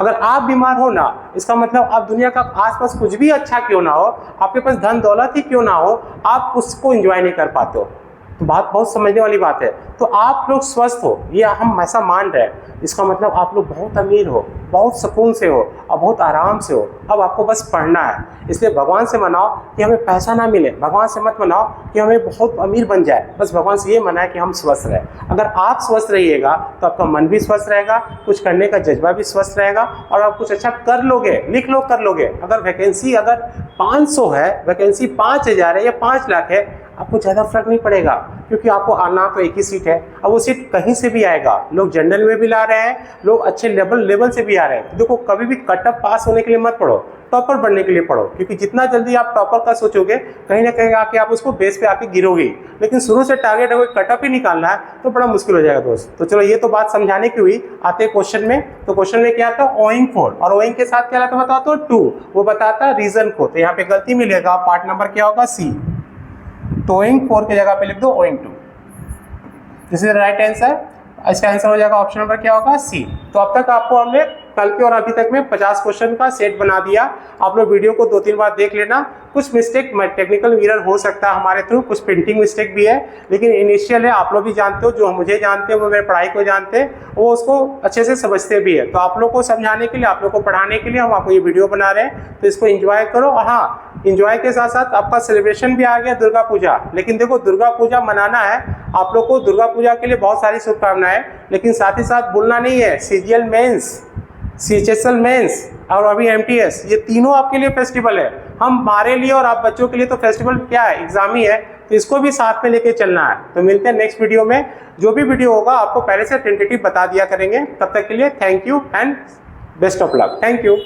अगर आप बीमार हो ना, इसका मतलब आप दुनिया का आसपास कुछ भी अच्छा क्यों ना हो, आपके पास धन दौलत ही क्यों ना हो, आप उसको एंजॉय नहीं कर पाते हो। तो बात बहुत समझने वाली बात है। तो आप लोग स्वस्थ हो, ये हम ऐसा मान रहे हैं, इसका मतलब आप लोग बहुत अमीर हो, बहुत सुकून से हो और बहुत आराम से हो। अब आपको बस पढ़ना है, इसलिए भगवान से मनाओ कि हमें पैसा ना मिले, भगवान से मत मनाओ कि हमें बहुत अमीर बन जाए, बस भगवान से ये मनाए कि हम स्वस्थ रहें। अगर आप स्वस्थ रहिएगा तो आपका मन भी स्वस्थ रहेगा, कुछ करने का जज्बा भी स्वस्थ रहेगा, और आप कुछ अच्छा कर लोगे, लिख लो, कर लोगे। अगर वैकेंसी अगर 500 है, वैकेंसी 5000 है या 5 लाख है, आपको ज़्यादा फर्क नहीं पड़ेगा, क्योंकि आपको आना तो एक ही सीट है। अब वो सीट कहीं से भी आएगा, लोग जनरल में भी ला रहे हैं, लोग अच्छे लेवल से भी आ रहे हैं। तो देखो कभी भी कट ऑफ पास होने के लिए मत पढ़ो, टॉपर बनने के लिए पढ़ो, क्योंकि जितना जल्दी आप टॉपर का सोचोगे कहीं ना कहीं आके आप उसको बेस पे आके गिरोगे। लेकिन शुरू से टारगेट अगर कट ऑफ ही निकालना है तो बड़ा मुश्किल हो जाएगा दोस्त। तो चलो ये तो बात समझाने की हुई। आते हैं क्वेश्चन में। तो क्वेश्चन में क्या था, ओइंग फॉर, और ओइंग के साथ क्या रहता बताओ तो टू, वो बताता रीजन को। तो यहाँ पे गलती मिलेगा, पार्ट नंबर क्या होगा सी। तो ओइंग फॉर की जगह पे लिख दो owing to, this is right answer. इसका आंसर हो जाएगा ऑप्शन नंबर क्या होगा सी। तो अब तक आपको हमने कल के और अभी तक में 50 क्वेश्चन का सेट बना दिया। आप लोग वीडियो को 2-3 बार देख लेना। कुछ मिस्टेक टेक्निकल एरर हो सकता है हमारे थ्रू, कुछ प्रिंटिंग मिस्टेक भी है, लेकिन इनिशियल है, आप लोग भी जानते हो, जो मुझे जानते हैं वो मेरे पढ़ाई को जानते हैं, वो उसको अच्छे से समझते भी है। तो आप लोग को समझाने के लिए, आप लोग को पढ़ाने के लिए हम आपको ये वीडियो बना रहे हैं। तो इसको एंजॉय करो। और हाँ, एंजॉय के साथ साथ आपका सेलिब्रेशन भी आ गया दुर्गा पूजा। लेकिन देखो, दुर्गा पूजा मनाना है आप लोग को, दुर्गा पूजा के लिए बहुत सारी शुभकामनाएं, लेकिन साथ ही साथ भूलना नहीं है सीजीएल मेंस, सीएचएसएल मेंस और अभी एमटीएस, ये तीनों आपके लिए फेस्टिवल है। हमारे लिए और आप बच्चों के लिए तो फेस्टिवल क्या है, एग्जाम ही है। तो इसको भी साथ में लेके चलना है। तो मिलते हैं नेक्स्ट वीडियो में। जो भी वीडियो होगा आपको पहले से टेंटेटिव बता दिया करेंगे। तब तक के लिए thank you and best of luck. Thank you.